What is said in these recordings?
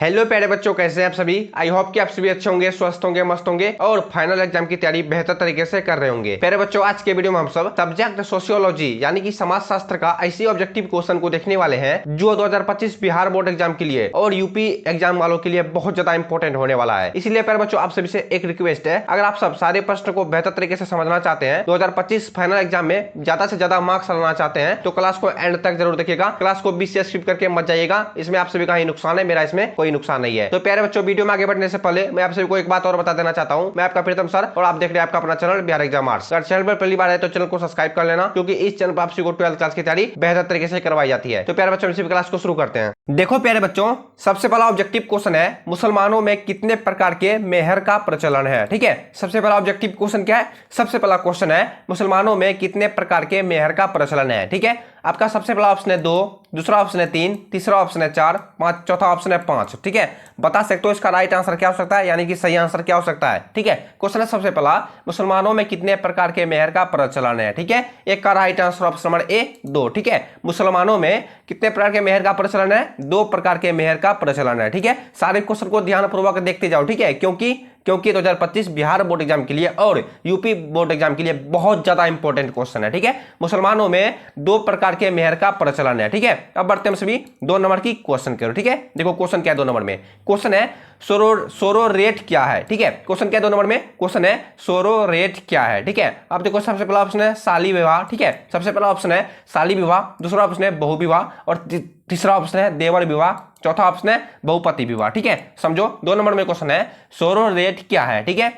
Hello प्यारे बच्चों, कैसे हैं आप सभी। आई होप कि आप सभी अच्छे होंगे, स्वस्थ होंगे, मस्त होंगे और फाइनल एग्जाम की तैयारी बेहतर तरीके से कर रहे होंगे। प्यारे बच्चों, आज के वीडियो में हम सब सब्जेक्ट सोशियोलॉजी यानी कि समाज शास्त्र का ऐसी ऑब्जेक्टिव क्वेश्चन को देखने वाले हैं जो 2025 बिहार बोर्ड एग्जाम के लिए और यूपी एग्जाम वालों के लिए बहुत ज्यादा इंपॉर्टेंट होने वाला है। इसलिए प्यारे बच्चों, आप सभी से एक रिक्वेस्ट है, अगर आप सब सारे प्रश्न को बेहतर तरीके से समझना चाहते हैं, 2025 फाइनल एग्जाम में ज्यादा से ज्यादा मार्क्स लाना चाहते हैं, तो क्लास को एंड तक जरूर देखिएगा। क्लास को बीच से स्किप करके मत जाइएगा, इसमें आप सभी का ही नुकसान है, मेरा इसमें कोई नुकसान नहीं है। तो प्यारे बच्चों, वीडियो में आगे बढ़ने से पहले मैं आप सभी को एक बात और बता देना चाहता हूं। मैं आपका प्रीतम सर और आप देख रहे हैं आपका अपना चैनल बिहार एग्जाम मार्क्स। अगर चैनल पर पहली बार है तो चैनल को सब्सक्राइब कर लेना, क्योंकि इस चैनल पर आप सभी को 12th क्लास की तैयारी बेहतर तरीके से करवाई जाती है। तो प्यारे बच्चों, इसी क्लास को शुरू करते हैं। देखो प्यारे बच्चों, सबसे पहला ऑब्जेक्टिव क्वेश्चन है, मुसलमानों में कितने प्रकार के मेहर का प्रचलन है। ठीक है, सबसे पहला ऑब्जेक्टिव क्वेश्चन क्या है, सबसे पहला क्वेश्चन है मुसलमानों में कितने प्रकार के मेहर का प्रचलन है। ठीक है, आपका सबसे पहला ऑप्शन है 2, दूसरा ऑप्शन है 3, तीसरा ऑप्शन है 4, 5, चौथा ऑप्शन है 5। ठीक है, बता सकते हो इसका राइट आंसर क्या हो सकता है, यानी कि सही आंसर क्या हो सकता है। ठीक है, क्वेश्चन है सबसे पहला, मुसलमानों में कितने प्रकार के मेहर का प्रचलन है। ठीक है, एक का राइट आंसर ऑप्शन नंबर ए 2। ठीक है, मुसलमानों में कितने प्रकार के मेहर का प्रचलन है, 2 प्रकार के मेहर का प्रचलन है। ठीक है, सारे क्वेश्चन को ध्यानपूर्वक देखते जाओ। ठीक है, क्योंकि 2025 बिहार बोर्ड एग्जाम के लिए और यूपी बोर्ड एग्जाम के लिए बहुत ज्यादा इंपॉर्टेंट क्वेश्चन है। ठीक है, मुसलमानों में 2 प्रकार के मेहर का प्रचलन है। ठीक है, अब बढ़ते हैं सभी 2 नंबर की क्वेश्चन करो। ठीक है, देखो क्वेश्चन क्या है 2 नंबर में, क्वेश्चन है सोरो रेट क्या है। ठीक है, क्वेश्चन क्या है 2 नंबर में, क्वेश्चन है सोरो रेट क्या है। ठीक है, अब देखो सबसे पहला ऑप्शन है शाली विवाह। ठीक है, सबसे पहला ऑप्शन है शाली विवाह, दूसरा ऑप्शन है बहु विवाह और तीसरा ऑप्शन है देवर विवाह, चौथा ऑप्शन है बहुपति विवाह। ठीक है, समझो 2 नंबर में क्वेश्चन है सोरो रेट क्या है। ठीक है,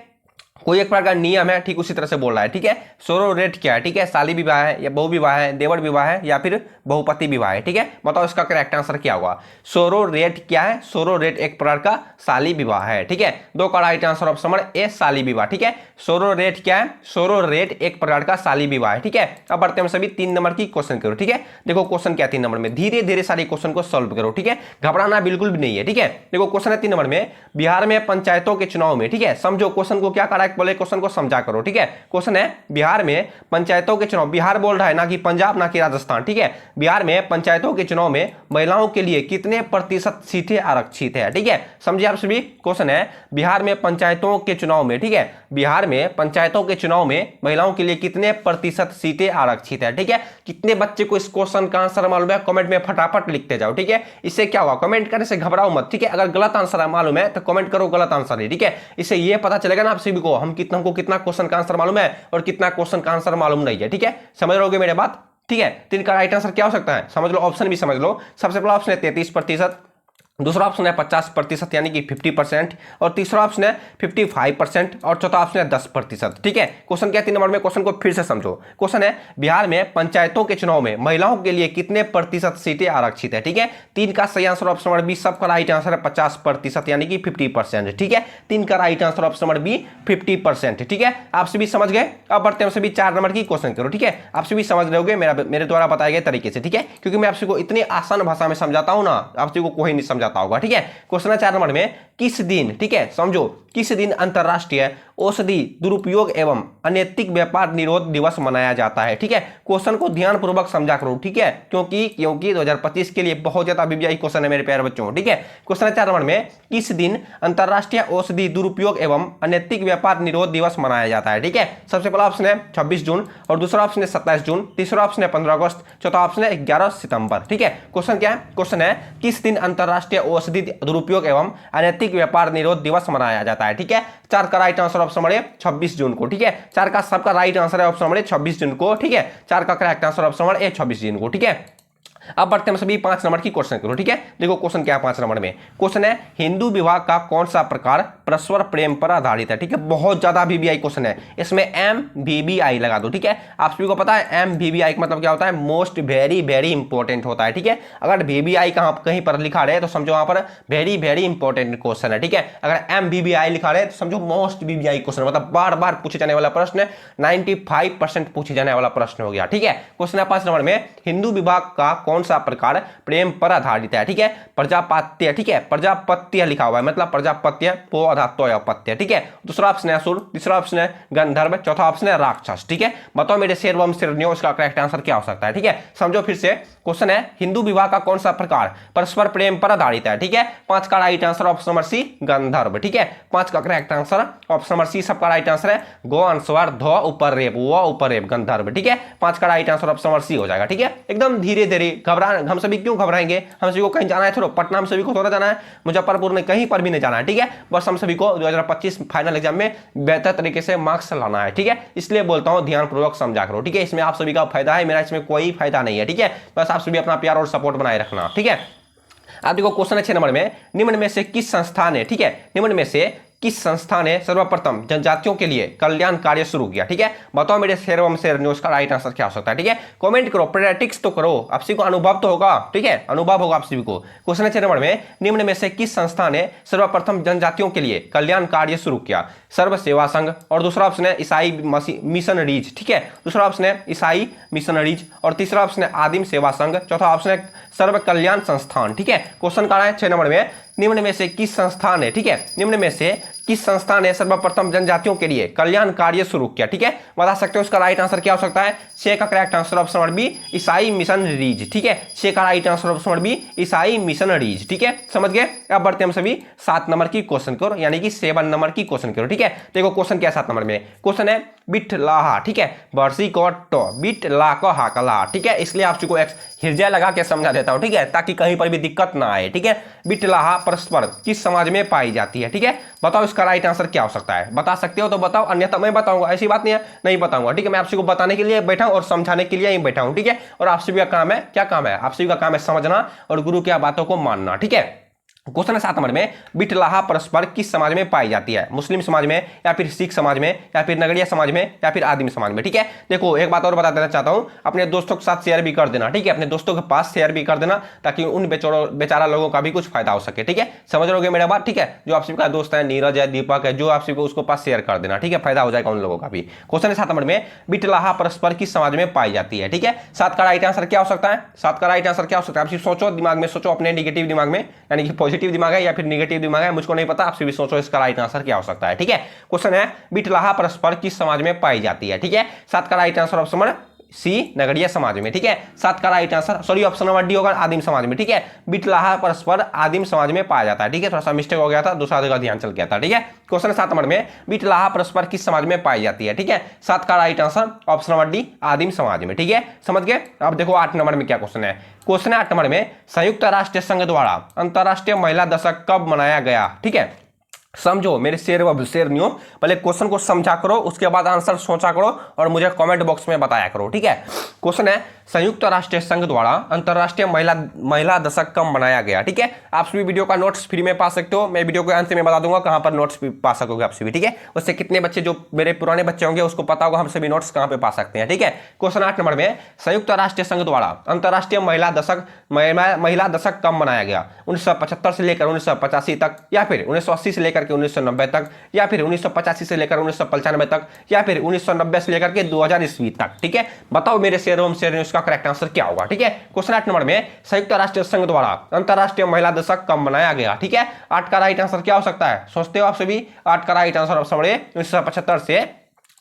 कोई एक प्रकार का नियम है, ठीक उसी तरह से बोल रहा है। ठीक है, सोरो रेट क्या है। ठीक है, शाली विवाह है या बहु विवाह है, देवर विवाह है या फिर बहुपति विवाह है। ठीक है, बताओ इसका करेक्ट आंसर क्या होगा। सोरो रेट क्या है, सोरो रेट एक प्रकार का शाली विवाह है। ठीक है, 2 का राइट आंसर ऑप्शन नंबर ए शाली विवाह। ठीक है, सोरो रेट क्या है, सोरो रेट एक प्रकार का शाली विवाह है। ठीक है, अब बढ़ते हैं सभी 3 नंबर की क्वेश्चन करो। ठीक है, देखो क्वेश्चन क्या 3 नंबर में, धीरे धीरे सारी क्वेश्चन को सॉल्व करो। ठीक है, घबराना बिल्कुल भी नहीं है। ठीक है, देखो क्वेश्चन है 3 नंबर में, बिहार में पंचायतों के चुनाव में। ठीक है, समझो क्वेश्चन को, क्या करेक्ट बोले क्वेश्चन को समझा करो। ठीक है, क्वेश्चन है बिहार में पंचायतों के चुनाव, बिहार बोल रहा है ना कि पंजाब ना कि राजस्थान। ठीक है, बिहार में पंचायतों के चुनाव में महिलाओं के लिए कितने प्रतिशत सीटें आरक्षित है। ठीक है, समझिए आप सभी, क्वेश्चन है बिहार में पंचायतों के चुनाव में। ठीक है, बिहार में पंचायतों के चुनाव में महिलाओं के लिए कितने प्रतिशत सीटें आरक्षित है। ठीक है, कितने बच्चे को इस क्वेश्चन का आंसर मालूम है, कमेंट में फटाफट लिखते जाओ। ठीक है, इससे क्या होगा, कमेंट करने से घबराओ मत। ठीक है, अगर गलत आंसर मालूम है तो कमेंट करो गलत आंसर है। ठीक है, इससे ये पता चलेगा ना आप सभी को हमको कितना क्वेश्चन का आंसर मालूम है और कितना क्वेश्चन का आंसर मालूम नहीं है। ठीक है, समझ रहोगे मेरे बात। ठीक है, तो इनका राइट आंसर क्या हो सकता है, समझ लो, ऑप्शन भी समझ लो। सबसे पहला ऑप्शन है 33%, दूसरा ऑप्शन है 50% यानी कि 50%, और तीसरा ऑप्शन है 55% और चौथा ऑप्शन है 10%। ठीक है, क्वेश्चन क्या 3 नंबर में, क्वेश्चन को फिर से समझो। क्वेश्चन है बिहार में पंचायतों के चुनाव में महिलाओं के लिए कितने प्रतिशत सीटें आरक्षित है। ठीक है, 3 का सही आंसर ऑप्शन नंबर बी, सबका राइट आंसर है 50% यानी कि 50%। ठीक है, 3 का right answer option number B 50%। ठीक है, आप सभी समझ गए। अब बढ़ते हैं सभी 4 नंबर की क्वेश्चन करो। ठीक है, आप सभी समझ रहे होगे मेरे द्वारा बताए गए तरीके से। ठीक है, क्योंकि मैं आप सभी को इतनी आसान भाषा में समझाता हूं ना, आप सभी को कोई नहीं समझाता होगा। ठीक है, क्वेश्चन है 4 नंबर में, किस दिन, ठीक है समझो, किस दिन अंतरराष्ट्रीय औषधि दुरुपयोग एवं अनैतिक व्यापार निरोध दिवस मनाया जाता है। ठीक है, क्वेश्चन को ध्यानपूर्वक समझा करो। ठीक है, क्योंकि 2025 के लिए बहुत ज्यादा बीबीआई क्वेश्चन है मेरे प्यारे बच्चों। ठीक है, क्वेश्चन है 4 नंबर में, किस दिन अंतरराष्ट्रीय औषधि दुरुपयोग एवं अनैतिक व्यापार निरोध दिवस मनाया जाता है। ठीक है, सबसे पहला ऑप्शन है 26 जून और दूसरा ऑप्शन है 27 जून, तीसरा ऑप्शन है 15 अगस्त, चौथा ऑप्शन है 11 सितंबर। ठीक है, क्वेश्चन क्या है, क्वेश्चन है किस दिन अंतरराष्ट्रीय औषधि दुरुपयोग एवं अनैतिक व्यापार निरोध दिवस मनाया जाता है। ठीक है, 4 का राइट आंसर ऑप्शन नंबर 26 जून को। ठीक है, 4 का सबका राइट आंसर है ऑप्शन नंबर 26 जून को। ठीक है, 4 का करेक्ट आंसर ऑप्शन नंबर 26 जून को। ठीक है, अब बढ़ते हैं सभी 5 नंबर की क्वेश्चन करो। ठीक है, देखो क्वेश्चन क्या है 5 नंबर में, क्वेश्चन है हिंदू विवाह का कौन सा प्रकार परस्पर प्रेम पर आधारित है। ठीक है, बहुत ज्यादा बीबीआई क्वेश्चन है, इसमें MBBI लगा दो। ठीक है, आप सभी को पता है MBBI का मतलब क्या होता है, मोस्ट वेरी वेरी इंपॉर्टेंट होता है। ठीक है, अगर BBI कहीं पर लिखा रहे तो समझो वहां पर वेरी वेरी इंपॉर्टेंट क्वेश्चन है। ठीक है, अगर MBBI लिखा रहे तो समझो मोस्ट बीबीआई क्वेश्चन, मतलब बार बार पूछे जाने वाला प्रश्न, 95% पूछे जाने वाला प्रश्न हो गया। ठीक है, क्वेश्चन है 5 नंबर में, हिंदू विवाह का कौन कौन सा प्रकार प्रेम पर आधारित है? ठीक है, प्रजापत्य, ठीक है, प्रजापत्य लिखा हुआ है, मतलब प्रजापत्य पो अधात्य पत्य, ठीक है। दूसरा ऑप्शन है असुर, तीसरा ऑप्शन है गंधर्व, चौथा ऑप्शन है राक्षस, ठीक है। बताओ मेरे शेर वम शेरनियों, इसका करेक्ट आंसर क्या हो सकता है? ठीक है, समझो फिर से। क्वेश्चन है हिंदू विवाह का कौन सा प्रकार परस्पर प्रेम पर आधारित है? ठीक है, 5 का right answer option number C गंधर्व, ठीक है। 5 का correct answer option number C सबका राइट आंसर है। गो अनुस्वार ध ऊपर रेप व ऊपर रेप गंधर्व, ठीक है। 5 का right answer option number C हो जाएगा, ठीक है। एकदम धीरे धीरे घबरा, हम सभी क्यों घबराएंगे? हम सभी को कहीं जाना है थोड़ा, पटना हम सभी को थोड़ा जाना है, मुजफ्फरपुर में कहीं पर भी नहीं जाना है, ठीक है। बस हम सभी को 2025 फाइनल एग्जाम में बेहतर तरीके से मार्क्स लाना है, ठीक है। इसलिए बोलता हूं ध्यानपूर्वक समझा करो, ठीक है। इसमें आप सभी का फायदा है, मेरा इसमें कोई फायदा नहीं है, ठीक है। बस आप सभी अपना प्यार और सपोर्ट बनाए रखना, ठीक है। आप देखो क्वेश्चन है 6 नंबर में, निम्न में से किस संस्था ने, ठीक है, निम्न में से किस संस्था ने सर्वप्रथम जनजातियों के लिए कल्याण कार्य शुरू किया? ठीक है, बताओ मेरे शेर एवं शेर न्यूज का राइट आंसर क्या हो सकता है? ठीक है, कमेंट करो, प्रैक्टिस तो करो, आप सभी को अनुभव तो होगा, ठीक है, अनुभव होगा आप सभी को। क्वेश्चन है 6 नंबर में, निम्न में से किस संस्था ने सर्वप्रथम जनजातियों के लिए कल्याण कार्य शुरू किया? सर्व सेवा संघ, और दूसरा ऑप्शन है ईसाई मिशनरीज, ठीक है, दूसरा ऑप्शन है ईसाई मिशनरीज, और तीसरा ऑप्शन है आदिम सेवा संघ, चौथा ऑप्शन है सर्व कल्याण संस्थान, ठीक है। क्वेश्चन का है 6 नंबर में, निम्न में से किस संस्था ने, ठीक है, निम्न में से किस संस्था ने सर्वप्रथम जनजातियों के लिए कल्याण कार्य शुरू किया? ठीक है, बता सकते हो इसका राइट आंसर क्या हो सकता है? 6 का correct answer option number B ईसाई मिशनरीज, ठीक है, 6 का right answer option number B ईसाई मिशनरीज, ठीक है, समझ गए। अब बढ़ते हम सभी 7 नंबर की क्वेश्चन करो, यानी कि 7 नंबर की क्वेश्चन करो, ठीक है। देखो क्वेश्चन क्या है 7 नंबर में, क्वेश्चन है बिटलाहा, ठीक है, बरसी को टो बिटला को हाकला, ठीक है, इसलिए आप को हृदय लगा के समझा देता हूं, ठीक है, ताकि कहीं पर भी दिक्कत ना आए, ठीक है। बिटलाहा परस्पर किस समाज में पाई जाती है? ठीक है, बताओ इसका राइट आंसर क्या हो सकता है? बता सकते हो तो बताओ, अन्यथा मैं बताऊंगा, ऐसी बात नहीं है, नहीं बताऊंगा, ठीक है। मैं आप सभी को बताने के लिए बैठा हूं और समझाने के लिए ही बैठा हूं, ठीक है। और आप सभी का काम है, क्या काम है? आप सभी का काम है समझना और गुरु की बातों को मानना, ठीक है। क्वेश्चन है 7 नंबर में, बिटलाहा परस्पर किस समाज में पाई जाती है? मुस्लिम समाज में, या फिर सिख समाज में, या फिर नगड़िया समाज में, या फिर आदिम समाज में, ठीक है। देखो एक बात और बता देना चाहता हूं, अपने दोस्तों के साथ शेयर भी कर देना, ठीक है, अपने दोस्तों के पास शेयर भी कर देना, ताकि उन बेचारा लोगों का भी कुछ फायदा हो सके, ठीक है। समझ रहे मेरा बात, ठीक है। जो आप सभी का दोस्त है, नीरज है, दीपक है, जो आप सभी को उसको पास शेयर कर देना, ठीक है, फायदा हो जाएगा उन लोगों का भी। क्वेश्चन है 7 नंबर में, बिटलाहा परस्पर किस समाज में पाई जाती है? ठीक है, 7 का राइट आंसर क्या हो सकता है? 7 का राइट आंसर क्या हो सकता है? आप सिर्फ सोचो, दिमाग में सोचो, अपने निगेटिव दिमाग में, यानी कि पॉजिटिव दिमाग है या फिर निगेटिव दिमाग है, मुझको नहीं पता, आपसे भी सोचो इसका राइट आंसर क्या हो सकता है, ठीक है। क्वेश्चन है बिटलाहा परस्पर किस समाज में पाई जाती है? ठीक है, 7 का right answer option number C नगड़िया समाज में, ठीक है। 7 का right answer, sorry, option number D होगा आदिम समाज में, ठीक है। बिटलाहा परस्पर आदिम समाज में पाया जाता है, ठीक है, थोड़ा सा मिस्टेक हो गया था, दूसरा जगह ध्यान चल गया था, ठीक है। क्वेश्चन 7 नंबर में, बिटलाहा परस्पर किस समाज में पाई जाती है? ठीक है, 7 का right answer option number D आदिम समाज में, ठीक है, समझ गए। अब देखो 8 नंबर में क्या क्वेश्चन है। क्वेश्चन है 8 नंबर में, संयुक्त राष्ट्र संघ द्वारा अंतरराष्ट्रीय महिला दिवस कब मनाया गया? ठीक है, समझो मेरे शेर व शेरनियों, पहले क्वेश्चन को समझा करो, उसके बाद आंसर सोचा करो और मुझे कमेंट बॉक्स में बताया करो, ठीक है। क्वेश्चन है संयुक्त राष्ट्र संघ द्वारा अंतरराष्ट्रीय महिला दिवस कब मनाया गया? ठीक है, आप सभी वीडियो का नोट्स फ्री में पा सकते हो, मैं वीडियो के अंत में बता दूंगा कहां पर नोट्स पा सकोगे आप सभी, ठीक है। उससे कितने बच्चे जो मेरे पुराने बच्चे होंगे उसको पता होगा हम सभी नोट्स कहां पे पा सकते हैं, ठीक है। क्वेश्चन 8 नंबर में, संयुक्त राष्ट्र संघ द्वारा अंतरराष्ट्रीय महिला दिवस कब मनाया गया? 1975 से लेकर 1985 तक, या फिर 1980 से लेकर के 1990 तक, या फिर 1985 से लेकर 1995 तक, या फिर 1990 से लेकर के 2000 ईस्वी तक, ठीक है। बताओ मेरे शेर एवं शेर उसका करेक्ट आंसर क्या होगा? ठीक है, क्वेश्चन 8 नंबर में, संयुक्त राष्ट्र संघ द्वारा अंतरराष्ट्रीय महिला दिवस कब मनाया गया? ठीक है, 8 का राइट आंसर क्या हो सकता है? सोचते हो आप सभी? 8 का राइट आंसर ऑप्शन 1975 से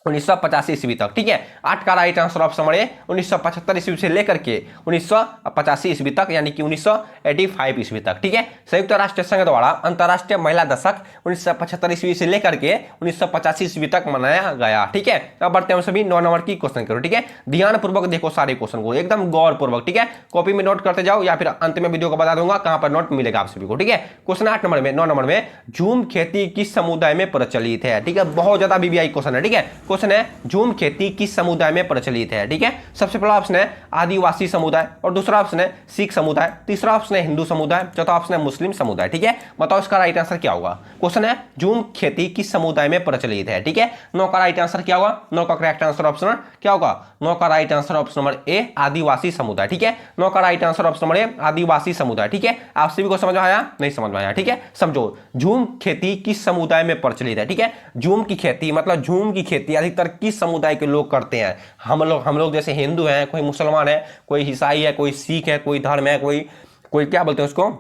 1985 ईस्वी तक, ठीक है। 8 का राइट आंसर ऑप्शन 1975 ईस्वी से लेकर के 1985 ईस्वी तक, यानी कि 1985 ईस्वी तक, ठीक है। संयुक्त राष्ट्र संघ द्वारा अंतरराष्ट्रीय महिला दिवस 1975 ईस्वी से लेकर के 1985 ईस्वी तक मनाया गया, ठीक है। अब बढ़ते हैं सभी 9 नंबर की क्वेश्चन करो, ठीक है। ध्यान पूर्वक देखो सारे क्वेश्चन को, एकदम गौर पूर्वक, ठीक है। कॉपी में नोट करते जाओ या फिर अंत में वीडियो को बता दूंगा कहां पर नोट मिलेगा आप सभी को, ठीक है। क्वेश्चन 8 नंबर में, 9 नंबर में, झूम खेती किस समुदाय में प्रचलित है? ठीक है, बहुत ज्यादा बीबीआई क्वेश्चन है, ठीक है। क्वेश्चन है झूम खेती किस समुदाय में प्रचलित है? ठीक है, सबसे पहला ऑप्शन है आदिवासी समुदाय, और दूसरा ऑप्शन है सिख समुदाय, तीसरा ऑप्शन है हिंदू समुदाय, चौथा ऑप्शन है मुस्लिम समुदाय, ठीक है। बताओ इसका राइट आंसर क्या होगा? क्वेश्चन है झूम खेती किस समुदाय में प्रचलित है? ठीक है, 9 का राइट आंसर क्या होगा? 9 का करेक्ट आंसर ऑप्शन क्या होगा? 9 का right answer option number A आदिवासी समुदाय, ठीक है। 9 का right answer option number A आदिवासी समुदाय, ठीक है। आप सभी को समझ में आया? नहीं समझ में आया? ठीक है, समझो झूम खेती किस समुदाय में प्रचलित है? ठीक है, झूम की खेती मतलब झूम की खेती अधिकतर किस समुदाय के लोग करते हैं? हम लोग जैसे हिंदू हैं, कोई मुसलमान है, कोई ईसाई है, कोई सिख है, कोई धर्म है, कोई क्या बोलते हैं उसको,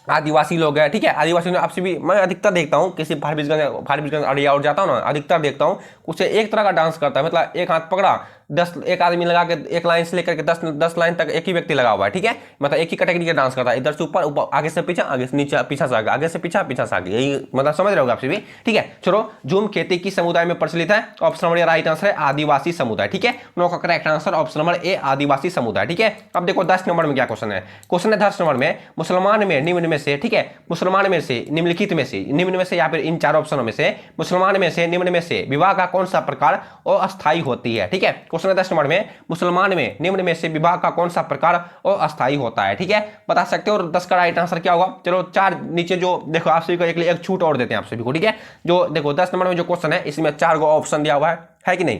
आदिवासी लोग हैं, ठीक है। आदिवासी लोग आपसे भी मैं अधिकतर देखता हूँ, किसी फारबिसगंज अड़िया और जाता हूँ ना, अधिकतर देखता हूँ कुछ एक तरह का डांस करता है, मतलब एक हाथ पकड़ा, 10 एक आदमी लगा के एक लाइन से लेकर के 10 लाइन तक एक ही व्यक्ति लगा हुआ है, ठीक है। मतलब एक ही कैटेगरी का डांस करता है, इधर से ऊपर ऊपर, आगे से पीछा, आगे से नीचे, पीछा से आगे, आगे से पीछा, पीछा से आगे, यही मतलब समझ रहे होगा आपसे भी, ठीक है। चलो, झूम खेती किस समुदाय में प्रचलित है? ऑप्शन नंबर राइट आंसर है आदिवासी समुदाय, ठीक है। उन लोगों का correct answer option number A आदिवासी समुदाय, ठीक है। अब देखो 10 नंबर में क्या क्वेश्चन है। क्वेश्चन है 10 नंबर में, मुसलमान में निम्न में से, ठीक है, मुसलमान में से निम्नलिखित में से, निम्न में से या फिर इन चार ऑप्शनों में से, मुसलमान में से निम्न में से विवाह का कौन सा प्रकार अस्थायी होती है, ठीक है। क्वेश्चन है 10 नंबर में, मुसलमान में निम्न में से विवाह का कौन सा प्रकार अस्थायी होता है, ठीक है। बता सकते हो। और 10 का राइट आंसर क्या होगा? चलो, चार नीचे जो देखो, आप सभी को एक छूट और देते हैं आप सभी को, ठीक है। जो देखो 10 नंबर में जो क्वेश्चन है, इसमें 4 गो ऑप्शन दिया हुआ है कि नहीं?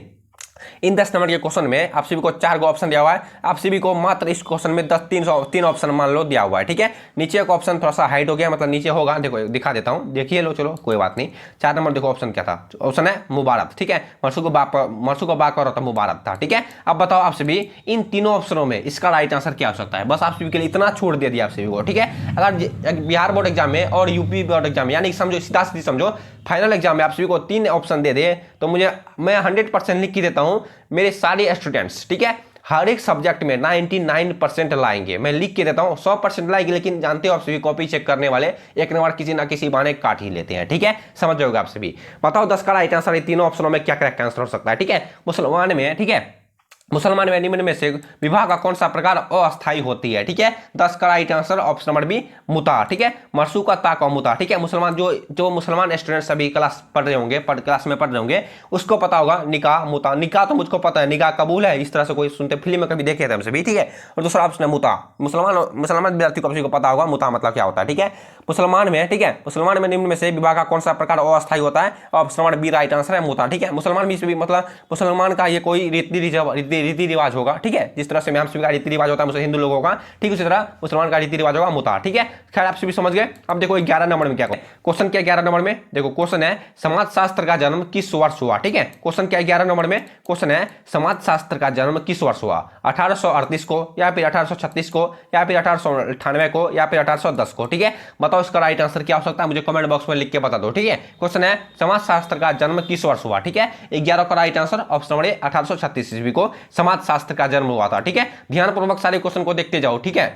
इन 10 नंबर के क्वेश्चन में आप सभी को 4 गो ऑप्शन दिया हुआ है। आप सभी को मात्र इस क्वेश्चन में 3 ऑप्शन मान लो दिया हुआ है, ठीक है। नीचे एक ऑप्शन थोड़ा सा हाइड हो गया, मतलब नीचे होगा, देखो दिखा देता हूं, देखिए लो, चलो कोई बात नहीं। 4 नंबर देखो ऑप्शन क्या था, ऑप्शन है मुबारक, ठीक है। मरसू को बाक और मुबारक था, ठीक है। अब बताओ आप सभी, इन तीनों ऑप्शनों में इसका राइट आंसर क्या हो सकता है? बस आप सभी के लिए इतना छूट दे दिया आप सभी को, ठीक है। अगर बिहार बोर्ड एग्जाम में और यूपी बोर्ड एग्जाम में, यानी समझो सीधा सीधी समझो, फाइनल एग्जाम में आप सभी को 3 ऑप्शन दे दे, तो मैं 100% लिख के देता हूं, मेरे सारे स्टूडेंट्स, ठीक है, हर एक सब्जेक्ट में 99% लाएंगे। मैं लिख के देता हूं 100% लाएंगे, लेकिन जानते हो आप सभी, कॉपी चेक करने वाले एक नंबर किसी ना किसी बहाने काट ही लेते हैं, ठीक है। समझ जाओगे आप सभी। बताओ 10 का राइट आंसर तीनों ऑप्शनों में क्या करेक्ट आंसर हो सकता है, ठीक है। मुसलमान में, ठीक है, मुसलमान में निम्न में से विवाह का कौन सा प्रकार अस्थायी होती है, ठीक है। 10 का right answer option number B मुता, ठीक है। मरसू का ताक और मुता, ठीक है। मुसलमान जो मुसलमान स्टूडेंट सभी क्लास पढ़ रहे होंगे, क्लास में पढ़ रहे होंगे, उसको पता होगा निकाह मुता। निकाह तो मुझको पता है, निकाह कबूल है, इस तरह से कोई सुनते, फिल्म में कभी देखे थे हमसे भी, ठीक है। और दूसरा ऑप्शन है मुता। मुसलमान विद्यार्थी को को पता होगा मुता मतलब क्या होता है, ठीक है। मुसलमान में, ठीक है, मुसलमान में निम्न में से विवाह का कौन सा प्रकार अस्थायी होता है? Option number B right answer है मुता, ठीक है। मुसलमान भी मतलब मुसलमान का ये कोई रीति रिवाज होगा, ठीक है। जिस तरह से हम सभी का रीति रिवाज होता है हिंदू लोगों का, ठीक उसी तरह मुसलमान का रीति रिवाज होगा मुता, ठीक है। खैर आप सभी समझ गए। अब देखो 11 नंबर में क्या क्वेश्चन, क्या 11 नंबर में देखो क्वेश्चन है, समाजशास्त्र का जन्म किस वर्ष हुआ, ठीक है। क्वेश्चन क्या 11 नंबर में क्वेश्चन है, समाजशास्त्र का जन्म किस वर्ष हुआ? 1838 को, या फिर 1836 को, या फिर 1898 को, या फिर 1810 को, ठीक है। बताओ इसका राइट आंसर क्या हो सकता है, मुझे कमेंट बॉक्स में लिख के बता दो, ठीक है। क्वेश्चन है, समाजशास्त्र का जन्म किस वर्ष हुआ, ठीक है। 11 का राइट आंसर ऑप्शन नंबर 1836 ईस्वी को समाजशास्त्र का जन्म हुआ था, ठीक है। ध्यानपूर्वक सारे क्वेश्चन को देखते जाओ, ठीक है।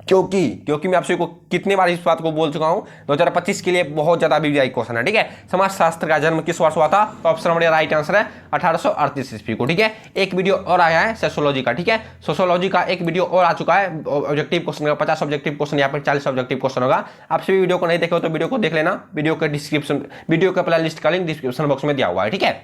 क्योंकि मैं आपसे को कितनी बार इस बात को बोल चुका हूं, 2025 के लिए बहुत ज्यादा वीवीआई क्वेश्चन है, ठीक है। समाजशास्त्र का जन्म किस वर्ष हुआ था? तो ऑप्शन नंबर राइट आंसर है 1838 ईस्वी को, ठीक है। एक वीडियो और आया है सोशियोलॉजी का, ठीक है। सोशियोलॉजी का एक वीडियो और आ चुका है, ऑब्जेक्टिव क्वेश्चन का 50 ऑब्जेक्टिव क्वेश्चन या फिर 40 ऑब्जेक्टिव क्वेश्चन होगा। आप सभी वीडियो को नहीं देखे हो तो वीडियो को देख लेना, वीडियो के डिस्क्रिप्शन, वीडियो का प्ले लिस्ट का लिंक डिस्क्रिप्शन बॉक्स में दिया हुआ है, ठीक है।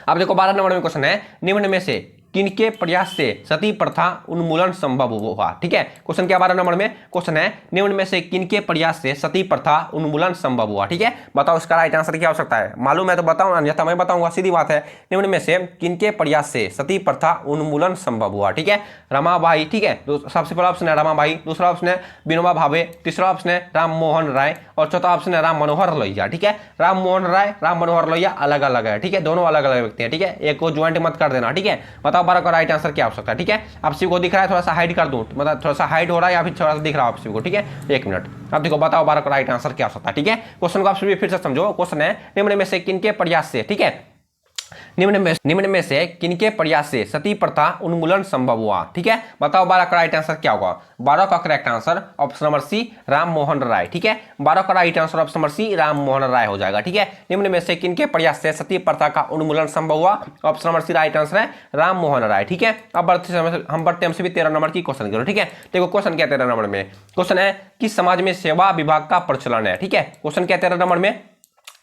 अब देखो 12 नंबर में क्वेश्चन है, निम्न में से किनके प्रयास से सती प्रथा उन्मूलन संभव हुआ, ठीक है। क्वेश्चन क्या 12 नंबर में क्वेश्चन है, निम्न में से किनके प्रयास से सती प्रथा उन्मूलन संभव हुआ, ठीक है। बताओ इसका राइट आंसर क्या हो सकता है? मालूम है तो बताओ, अन्यथा मैं बताऊंगा, सीधी बात है। निम्न में से किनके प्रयास से सती प्रथा उन्मूलन संभव हुआ, ठीक है। रमाबाई, ठीक है, सबसे पहला ऑप्शन है रमाबाई, दूसरा ऑप्शन है विनोबा भावे, तीसरा ऑप्शन है राम मोहन राय, और चौथा ऑप्शन है राम मनोहर लोहिया, ठीक है। राम मोहन राय, राम मनोहर लोहिया अलग अलग है, ठीक है, दोनों अलग अलग व्यक्ति हैं, ठीक है। एक को ज्वाइंट मत कर देना, ठीक है। बताओ 12 का राइट आंसर क्या हो सकता है, ठीक है। आप सभी को दिख रहा है, थोड़ा सा हाइड कर दूं, मतलब थोड़ा सा हाइड हो रहा है या फिर थोड़ा सा दिख रहा है आप सभी को, ठीक है। 1 मिनट, अब देखो बताओ 12 का राइट आंसर क्या हो सकता है, ठीक है। क्वेश्चन को आप सभी फिर से समझो। क्वेश्चन है, निम्न में से किनके प्रयास से, ठीक है, निम्न में से किनके प्रयास से सती प्रथा उन्मूलन संभव हुआ, ठीक है। बताओ 12 का राइट आंसर क्या होगा? 12 का correct answer option number C Ram Mohan Roy, ठीक है। 12 का right answer option number C Ram Mohan Roy हो जाएगा, ठीक है। निम्न में से किनके प्रयास से सती प्रथा का उन्मूलन संभव हुआ? Option number C right answer है राम मोहन राय, ठीक है। अब हम बढ़ते हैं भी 13 नंबर की क्वेश्चन करो, ठीक है। देखो क्वेश्चन क्या 13 नंबर में क्वेश्चन है, किस समाज में सेवा विभाग का प्रचलन है, ठीक है। क्वेश्चन क्या 13 नंबर में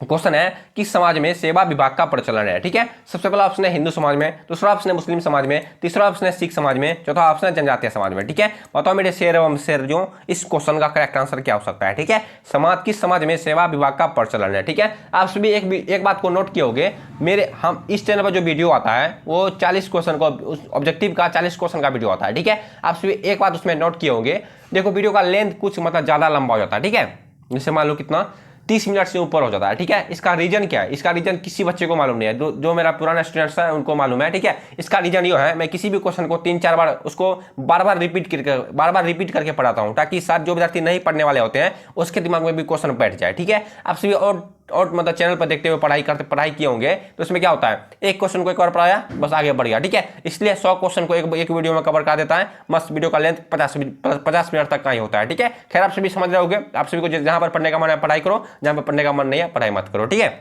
क्वेश्चन है, किस समाज में सेवा विभाग का प्रचलन है, ठीक है। सबसे पहला ऑप्शन है हिंदू समाज में, दूसरा ऑप्शन है मुस्लिम समाज में, तीसरा ऑप्शन है सिख समाज में, चौथा ऑप्शन है जनजातीय समाज में, ठीक है। बताओ मेरे शेर एवं शेर जो इस क्वेश्चन का करेक्ट आंसर क्या हो सकता है, ठीक है। किस समाज में सेवा विभाग का प्रचलन है, ठीक है। आप सभी एक बात को नोट किए होंगे, हम इस चैनल पर जो वीडियो आता है वो 40 क्वेश्चन को, ऑब्जेक्टिव का 40 क्वेश्चन का वीडियो आता है, ठीक है। आप सभी एक बात उसमें नोट किए होंगे, देखो वीडियो का लेंथ कुछ मतलब ज्यादा लंबा हो जाता है, ठीक है। जैसे मान लो कितना 30 मिनट से ऊपर हो जाता है। ठीक है, इसका रीजन क्या है? इसका रीजन किसी बच्चे को मालूम नहीं है, जो मेरा पुराना स्टूडेंट्स है उनको मालूम है। ठीक है, इसका रीजन ये है, मैं किसी भी क्वेश्चन को 3-4 बार उसको बार बार रिपीट करके पढ़ाता हूँ, ताकि साथ जो विद्यार्थी नहीं पढ़ने वाले होते हैं उसके दिमाग में भी क्वेश्चन बैठ जाए। ठीक है, आप सभी और मतलब चैनल पर देखते हुए पढ़ाई किए होंगे, तो इसमें क्या होता है, एक क्वेश्चन को एक बार पढ़ाया बस आगे बढ़ गया। ठीक है, इसलिए 100 क्वेश्चन को एक वीडियो में कवर कर देता है। मस्त वीडियो का लेंथ 50 मिनट तक का ही होता है। ठीक है, खैर आप सभी समझ रहे होंगे। आप सभी को जहां पर पढ़ने का मन है पढ़ाई करो, जहां पर पढ़ने का मन नहीं है पढ़ाई मत करो। ठीक है,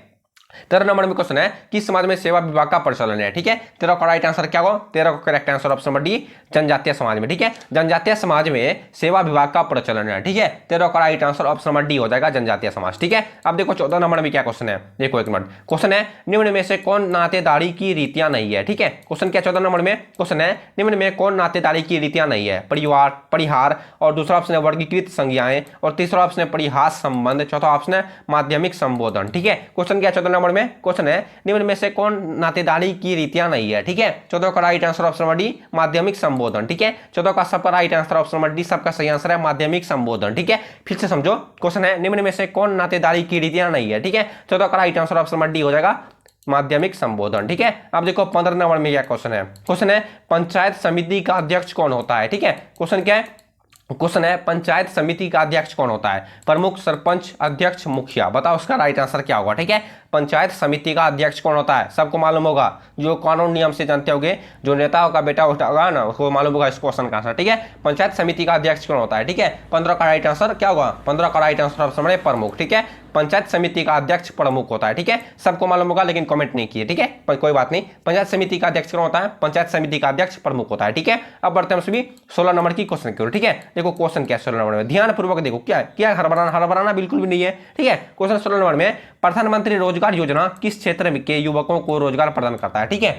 13 नंबर में क्वेश्चन है, किस समाज में सेवा विभाग का प्रचलन है? ठीक है, 13 का राइट आंसर क्या होगा? 13 का correct answer option number D, जनजातीय समाज में। ठीक है, जनजातीय समाज में सेवा विभाग का प्रचलन है। ठीक है, 13 का right answer option number D हो जाएगा, जनजातीय समाज। ठीक है, अब देखो 14 नंबर में क्या क्वेश्चन है, देखो एक मिनट। क्वेश्चन है, निम्न में से कौन नातेदारी की रीतियां नहीं है? ठीक है, क्वेश्चन क्या 14 नंबर में क्वेश्चन है, निम्न में कौन नातेदारी की रीतियां नहीं है? परिवार, परिहार, और दूसरा ऑप्शन है वर्गीकृत संज्ञाएं, और तीसरा ऑप्शन है परिहास संबंध, चौथा ऑप्शन है माध्यमिक संबोधन। ठीक है, क्वेश्चन क्या 14 नंबर में क्वेश्चन है, निम्न में से कौन नातेदारी की रीतियां नहीं है? ठीक है, 14 का right answer option number D, माध्यमिक संबोधन। ठीक है, 14 का सबका right answer option number D, सबका सही आंसर है माध्यमिक संबोधन। ठीक है, फिर से समझो, क्वेश्चन है, निम्न में से कौन नातेदारी की रीतियां नहीं है? ठीक है, 14 का right answer option number D हो जाएगा, माध्यमिक संबोधन। ठीक है, अब देखो 15 नंबर में क्या क्वेश्चन है। क्वेश्चन है, पंचायत समिति का अध्यक्ष कौन होता है? ठीक है, क्वेश्चन क्या है? क्वेश्चन है, पंचायत समिति का अध्यक्ष कौन होता है? प्रमुख, सरपंच, अध्यक्ष, मुखिया। बताओ उसका राइट आंसर क्या होगा? ठीक है, पंचायत समिति का अध्यक्ष कौन होता है? सबको मालूम होगा, जो कानून नियम से जानते होंगे, जो नेताओं का बेटा होगा ना, उसको मालूम होगा इस क्वेश्चन का आंसर। ठीक है, पंचायत समिति का अध्यक्ष कौन होता है? ठीक है, 15 का राइट आंसर क्या होगा? 15 का राइट आंसर ऑप्शन है प्रमुख। ठीक है, पंचायत समिति का अध्यक्ष प्रमुख होता है। ठीक है, सबको मालूम होगा लेकिन कमेंट नहीं किए। ठीक है, कोई बात नहीं, पंचायत समिति का अध्यक्ष कौन होता है? पंचायत समिति का अध्यक्ष प्रमुख होता है। ठीक है, अब बढ़ते हैं सभी 16 नंबर की क्वेश्चन की ओर। ठीक है, देखो क्वेश्चन क्या 16 नंबर में, ध्यान पूर्वक देखो, क्या हड़बड़ाना बिल्कुल भी नहीं है। ठीक है, क्वेश्चन 16 नंबर में, प्रधानमंत्री रोजगार योजना किस क्षेत्र के युवकों को रोजगार प्रदान करता है? ठीक है,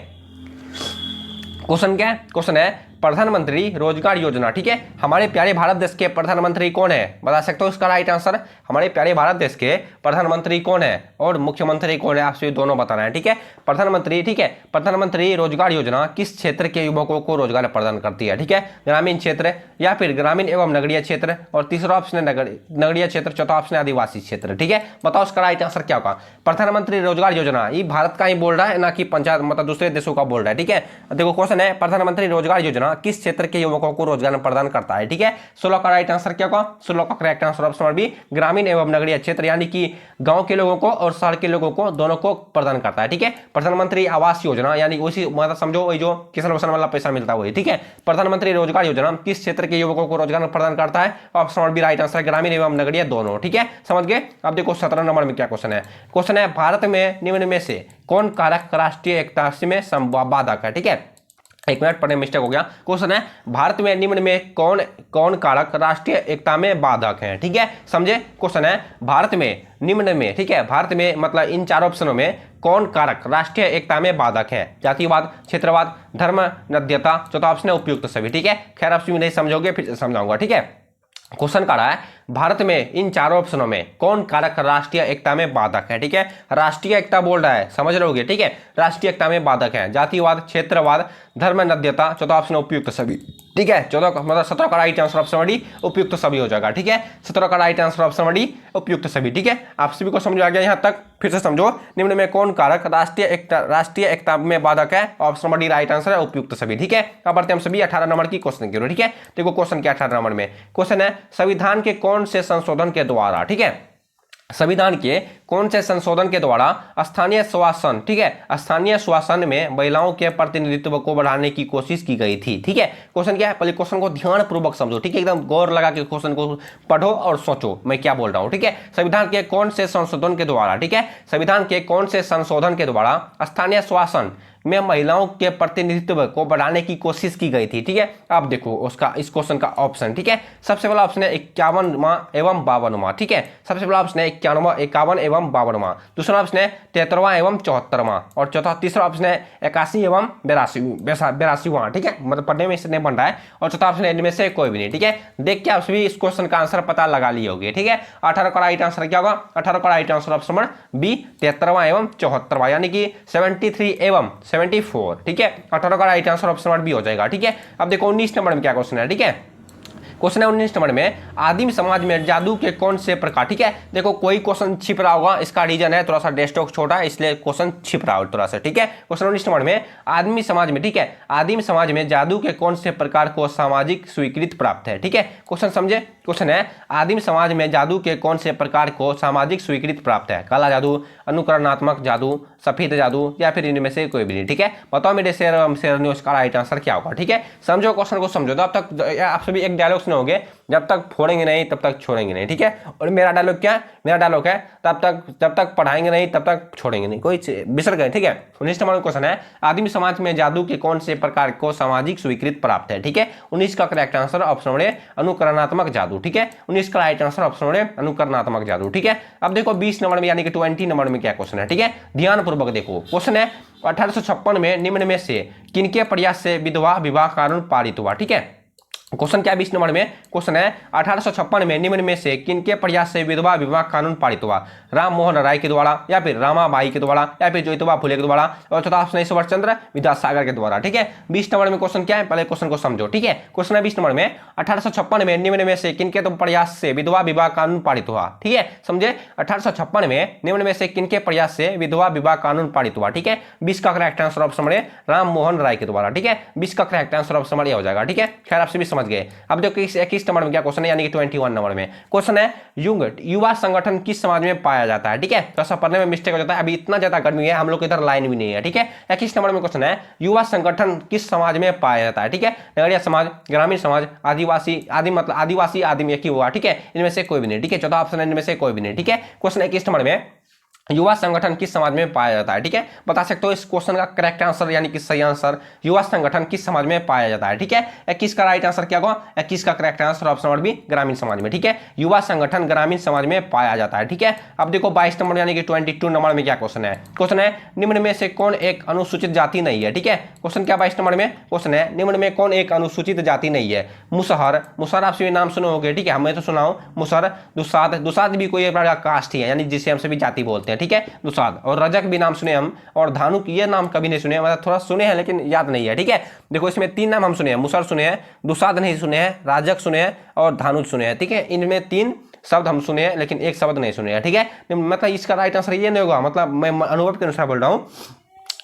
क्वेश्चन क्या है? क्वेश्चन है, प्रधानमंत्री रोजगार योजना। ठीक है, हमारे प्यारे भारत देश के प्रधानमंत्री कौन है? बता सकते हो इसका राइट आंसर? हमारे प्यारे भारत देश के प्रधानमंत्री कौन है और मुख्यमंत्री कौन है? आपसे दोनों बताना है। ठीक है, प्रधानमंत्री। ठीक है, प्रधानमंत्री रोजगार योजना किस क्षेत्र के युवकों को रोजगार प्रदान करती है? ठीक है, ग्रामीण क्षेत्र या फिर ग्रामीण एवं नगरीय क्षेत्र, और तीसरा ऑप्शन है नगरीय क्षेत्र, चौथा ऑप्शन है आदिवासी क्षेत्र। ठीक है, बताओ उसका राइट आंसर क्या होगा? प्रधानमंत्री रोजगार योजना ये भारत का ही बोल रहा है, ना कि पंचायत मतलब दूसरे देशों का बोल रहा है। ठीक है, देखो क्वेश्चन है, प्रधानमंत्री रोजगार योजना किस क्षेत्र के युवकों को रोजगार प्रदान करता है? ठीक है, 16 का राइट आंसर क्या होगा? 16 का correct answer option number B, ग्रामीण एवं नगरीय क्षेत्र, यानी कि गांव के लोगों को और शहर के लोगों को दोनों को प्रदान करता है। ठीक है, प्रधानमंत्री आवास योजना, यानी उसी मतलब समझो वही जो किसान वसन वाला पैसा मिलता है वही। ठीक है, प्रधानमंत्री रोजगार योजना किस क्षेत्र के युवकों को रोजगार प्रदान करता है? Option number B right answer, ग्रामीण एवं नगरीय दोनों। ठीक है, समझ गए? अब देखो 17 नंबर में क्या क्वेश्चन है। क्वेश्चन है, भारत में निम्न में से कौन कारक राष्ट्रीय एकता में बाधक है? ठीक है, एक मिनट पढ़ने मिस्टेक हो गया। क्वेश्चन है, भारत में निम्न में कौन कारक राष्ट्रीय एकता में बाधक है? ठीक है, समझे? क्वेश्चन है, भारत में निम्न में, ठीक है, भारत में मतलब इन चार ऑप्शनों में कौन कारक राष्ट्रीय एकता में बाधक है? जातिवाद, क्षेत्रवाद, धर्म निरपेक्षता, चौथा ऑप्शन है उपयुक्त सभी। ठीक है, खैर आप नहीं समझोगे फिर समझाऊंगा। ठीक है, क्वेश्चन का रहा है, भारत में इन चारों ऑप्शनों में कौन कारक राष्ट्रीय एकता में बाधक है? ठीक है, राष्ट्रीय एकता बोल रहा है, समझ रहे होगे। ठीक है, राष्ट्रीय एकता में बाधक है जातिवाद, क्षेत्रवाद, धर्म निरपेक्षता, चौथा ऑप्शन उपयुक्त सभी। ठीक है, 14 मतलब 17 का राइट आंसर ऑप्शन डी उपयुक्त सभी हो जाएगा। ठीक है, 17 का राइट आंसर ऑप्शन डी उपयुक्त सभी। ठीक है, आप सभी को समझ आ गया यहाँ तक? फिर से समझो, निम्न में कौन कारक राष्ट्रीय एकता में बाधक है? Option number D right answer है उपयुक्त सभी। ठीक है, अब बढ़ते हैं हम सभी 18 नंबर की क्वेश्चन की ओर। ठीक है, देखो क्वेश्चन क्या 18 नंबर में क्वेश्चन है, संविधान के कौन से संशोधन के द्वारा, ठीक है, संविधान के कौन से संशोधन के द्वारा स्थानीय शासन, ठीक है, स्थानीय शासन में महिलाओं के प्रतिनिधित्व को बढ़ाने की कोशिश की गई थी? ठीक है, क्वेश्चन क्या है? पहले क्वेश्चन को ध्यान पूर्वक समझो। ठीक है, एकदम गौर लगा के क्वेश्चन को पढ़ो और सोचो मैं क्या बोल रहा हूं। ठीक है, संविधान के कौन से संशोधन के द्वारा, ठीक है, संविधान के कौन से संशोधन के द्वारा स्थानीय शासन में महिलाओं के प्रतिनिधित्व को बढ़ाने की कोशिश की गई थी? ठीक है, अब देखो उसका इस क्वेश्चन का ऑप्शन। ठीक है, सबसे पहला ऑप्शन है 51वां एवं 52वां। ठीक है, सबसे पहला ऑप्शन है 51वां, 51 एवं 52वां। दूसरा ऑप्शन है 73वां एवं 74वां, और चौथा तीसरा ऑप्शन है 81 एवं 82वां। ठीक है, मतलब पढ़ने में इससे नहीं बन रहा है, और चौथा ऑप्शन है इनमें से कोई भी नहीं। ठीक है, देख के आप सभी इस क्वेश्चन का आंसर पता लगा लिए होंगे। ठीक है, 18 का राइट आंसर क्या होगा? 18 का right answer option number B 73वां एवं 74वां, यानी कि 73 एवं 74। ठीक है, 18 का right answer option number B हो जाएगा। ठीक है, अब देखो 19 नंबर में क्या क्वेश्चन है। ठीक है, क्वेश्चन है 19 नंबर में, आदिम समाज में जादू के कौन से प्रकार। ठीक है, देखो कोई क्वेश्चन छिप रहा होगा, इसका रीजन है थोड़ा सा डेस्कटॉप छोटा है इसलिए क्वेश्चन छिप रहा हो थोड़ा सा। ठीक है, क्वेश्चन 19 नंबर में, आदमी समाज में, ठीक है, आदिम समाज में जादू के कौन से प्रकार को सामाजिक स्वीकृति प्राप्त है। ठीक है, क्वेश्चन समझे, क्वेश्चन है आदिम समाज में जादू के कौन से प्रकार को सामाजिक स्वीकृति प्राप्त है। काला जादू, अनुकरणात्मक जादू, सफेद जादू या फिर इनमें से कोई भी नहीं। ठीक है, बताओ मेरे शेर उसका राइट आंसर क्या होगा। ठीक है, समझो क्वेश्चन को समझो। तो अब तक आप सभी एक डायलॉग सुनोगे, जब तक फोड़ेंगे नहीं तब तक छोड़ेंगे नहीं। ठीक है, और मेरा डायलॉग क्या, मेरा डायलॉग है जब तक पढ़ाएंगे नहीं तब तक छोड़ेंगे नहीं, कोई बिसर गए। ठीक है, 19 नंबर क्वेश्चन है, आदिम समाज में जादू के कौन से प्रकार को सामाजिक स्वीकृति प्राप्त है। ठीक है, 19 का करेक्ट आंसर ऑप्शन ए अनुकरणात्मक जादू। ठीक है, 19 का राइट आंसर ऑप्शन ए अनुकरणात्मक जादू। ठीक है, अब देखो 20 नंबर में यानी कि 20 नंबर में क्या क्वेश्चन है। ठीक है, ध्यान पूर्वक देखो, क्वेश्चन है 1856 में निम्न में से किनके प्रयास से विधवा विवाह कानून पारित हुआ। ठीक है, क्वेश्चन क्या 20 नंबर में क्वेश्चन है 1856 में निम्न में से किनके प्रयास से विधवा विवाह कानून पारित हुआ। राम मोहन राय के द्वारा या फिर रामाबाई के द्वारा या फिर ज्योतिबा फुले के द्वारा और चौथा ऑप्शन है ईश्वर चंद्र विद्यासागर के द्वारा। ठीक है, 20 नंबर में क्वेश्चन क्या है, पहले क्वेश्चन को समझो। ठीक है, क्वेश्चन है 20 नंबर में, 1856 में निम्न में से किनके प्रयास से विधवा विवाह कानून पारित हुआ। ठीक है, समझे, 1856 में निम्न में से किनके प्रयास से विधवा विवाह कानून पारित हुआ। ठीक है, 20 का करेक्ट आंसर ऑप्शन है राम मोहन राय के द्वारा। ठीक है, 20 का करेक्ट आंसर ऑप्शन हो जाएगा। ठीक है, खैर आप सभी समझ गए। अब देखो 21 नंबर में क्या क्वेश्चन है, यानी कि 21 नंबर में क्वेश्चन है, युवा संगठन किस समाज में पाया जाता है। ठीक है, तो सब पढ़ने में मिस्टेक हो जाता है, अभी इतना ज्यादा गर्मी है, हम लोग इधर लाइन भी नहीं है। ठीक है, 21 नंबर में क्वेश्चन है, युवा संगठन किस समाज में पाया जाता है। ठीक है, नगरीय समाज, ग्रामीण समाज, आदिवासी, आदिम मतलब आदिवासी आदिम एक ही हुआ। ठीक है, इनमें से कोई भी नहीं। ठीक है, चौथा ऑप्शन है इनमें से कोई भी नहीं। ठीक है, क्वेश्चन 21 नंबर में, युवा संगठन किस समाज में पाया जाता है। ठीक है, बता सकते हो इस क्वेश्चन का करेक्ट आंसर यानी कि सही आंसर, युवा संगठन किस समाज में पाया जाता है। ठीक है, 21 का राइट आंसर क्या होगा, 21 का correct answer option number B ग्रामीण समाज में। ठीक है, युवा संगठन ग्रामीण समाज में पाया जाता है। ठीक है, अब देखो 22 नंबर यानी कि 22 नंबर में क्या क्वेश्चन है, क्वेश्चन है निम्न में से कौन एक अनुसूचित जाति नहीं है। ठीक है, क्वेश्चन क्या 22 नंबर में क्वेश्चन है, निम्न में कौन एक अनुसूचित जाति नहीं है। मुसहर, मुसहर आप सभी नाम सुने होंगे। ठीक है, मैं तो सुना हूं मुसहर, दुसाद, दुसाद भी कोई एक प्रकार का कास्ट ही है, यानी जिसे हम सभी जाति बोलते हैं। ठीक है, दुसाद और रजक भी नाम सुने हम, और धानुक ये नाम कभी नहीं सुने, मतलब थोड़ा सुने हैं लेकिन याद नहीं है। ठीक है, देखो इसमें 3 नाम हम सुने हैं, मुसर सुने हैं, दुसाद नहीं सुने हैं, राजक सुने हैं और धानुक सुने हैं। ठीक है, इनमें 3 शब्द हम सुने हैं लेकिन एक शब्द नहीं सुने हैं। ठीक है, मतलब इसका राइट आंसर ये नहीं होगा, मतलब मैं अनुभव के अनुसार बोल रहा हूँ,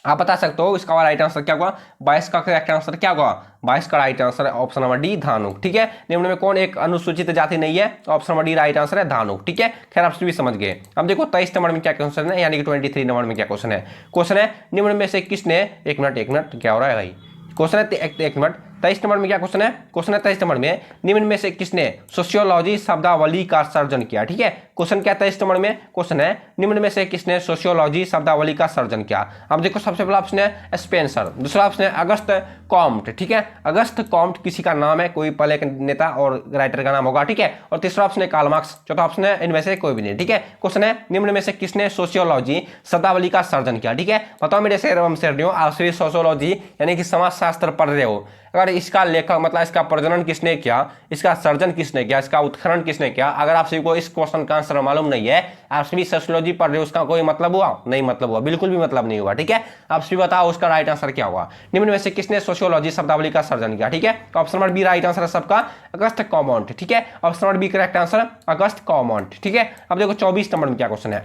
आप बता सकते हो इसका राइट आंसर क्या होगा। 22 का करेक्ट आंसर क्या होगा, 22 का राइट आंसर है ऑप्शन नंबर डी धानुक। ठीक है, निम्न में कौन एक अनुसूचित जाति नहीं है, option number D right answer है धानुक। ठीक है, खैर आप सभी समझ गए। अब देखो 23 नंबर में क्या क्वेश्चन है, यानी कि 23 नंबर में क्या क्वेश्चन है, क्वेश्चन है निम्न में से किसने, एक मिनट क्या हो रहा है भाई, क्वेश्चन है एक मिनट 23 नंबर में क्या क्वेश्चन है, क्वेश्चन है 23 नंबर में, निम्न में से किसने सोशियोलॉजी शब्दावली का सर्जन किया। ठीक है, क्वेश्चन क्या 23 नंबर में क्वेश्चन है, निम्न में से किसने सोशियोलॉजी शब्दावली का सर्जन किया। अब देखो सबसे पहला ऑप्शन है स्पेंसर, दूसरा ऑप्शन है अगस्त कॉम्ट। ठीक है, अगस्त कॉम्ट किसी का नाम है, कोई पहले के नेता और राइटर का नाम होगा। ठीक है, और तीसरा ऑप्शन है कार्ल मार्क्स, चौथा ऑप्शन है इनमें से कोई भी नहीं। ठीक है, क्वेश्चन है निम्न में से किसने सोशियोलॉजी शब्दावली का सर्जन किया। ठीक है, बताओ मेरे शेर एवं शेरनियों, आप सभी सोशियोलॉजी यानी कि समाज शास्त्र पढ़ रहे हो, अगर इसका लेखक मतलब इसका प्रजनन किसने किया, इसका सर्जन किसने किया, इसका उत्खनन किसने किया, अगर आप सभी को इस क्वेश्चन का आंसर मालूम नहीं है, आप सभी सोशियोलॉजी पढ़ रहे हो, उसका कोई मतलब हुआ नहीं, मतलब हुआ बिल्कुल भी मतलब नहीं हुआ। ठीक है, आप सभी बताओ उसका राइट आंसर क्या होगा, निम्न में से किसने सोशियोलॉजी शब्दावली का सर्जन किया। ठीक है, option number B right answer है सबका अगस्त कॉमोंट। ठीक है, option number B correct answer August Comte. ठीक है, अब देखो 24 नंबर में क्या क्वेश्चन है,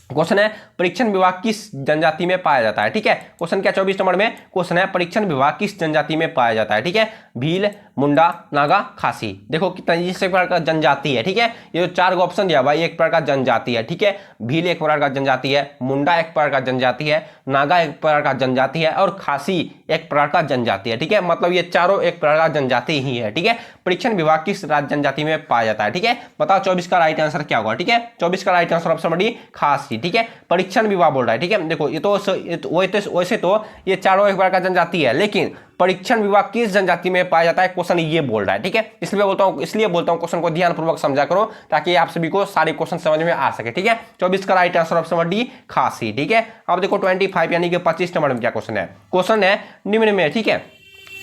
क्वेश्चन है परीक्षण विभाग किस जनजाति में पाया जाता है। ठीक है, क्वेश्चन क्या 24 नंबर में क्वेश्चन है परीक्षण विभाग किस जनजाति में पाया जाता है। ठीक है, भील, मुंडा, नागा, खासी। देखो कितना इस प्रकार का जनजाति है। ठीक है, ये जो 4 ऑप्शन दिया भाई एक प्रकार का जनजाति है। ठीक है, भील एक प्रकार का जनजाति है, मुंडा एक प्रकार का जनजाति है, नागा एक प्रकार का जनजाति है और खासी एक प्रकार का जनजाति है। ठीक है, मतलब ये चारों एक प्रकार का जनजाति ही है। ठीक है, परीक्षण विभाग किस जनजाति में पाया जाता है। ठीक है, बताओ 24 का राइट आंसर क्या होगा। ठीक है, 24 का राइट आंसर ऑप्शन डी खासी। ठीक है, परीक्षण विभाग बोल रहा है। ठीक है, देखो ये तो वैसे तो ये चारों एक प्रकार का जनजाति है, लेकिन परीक्षण विभाग किस जनजाति में पाया जाता है क्वेश्चन ये बोल रहा है। ठीक है, इसलिए बोलता हूं क्वेश्चन को ध्यानपूर्वक समझा करो ताकि आप सभी को सारे क्वेश्चन समझ में आ सके। ठीक है, 24 का राइट आंसर ऑप्शन डी खासी। ठीक है, अब देखो 25 यानी कि 25 नंबर में क्या क्वेश्चन है, क्वेश्चन है निम्न में, ठीक है,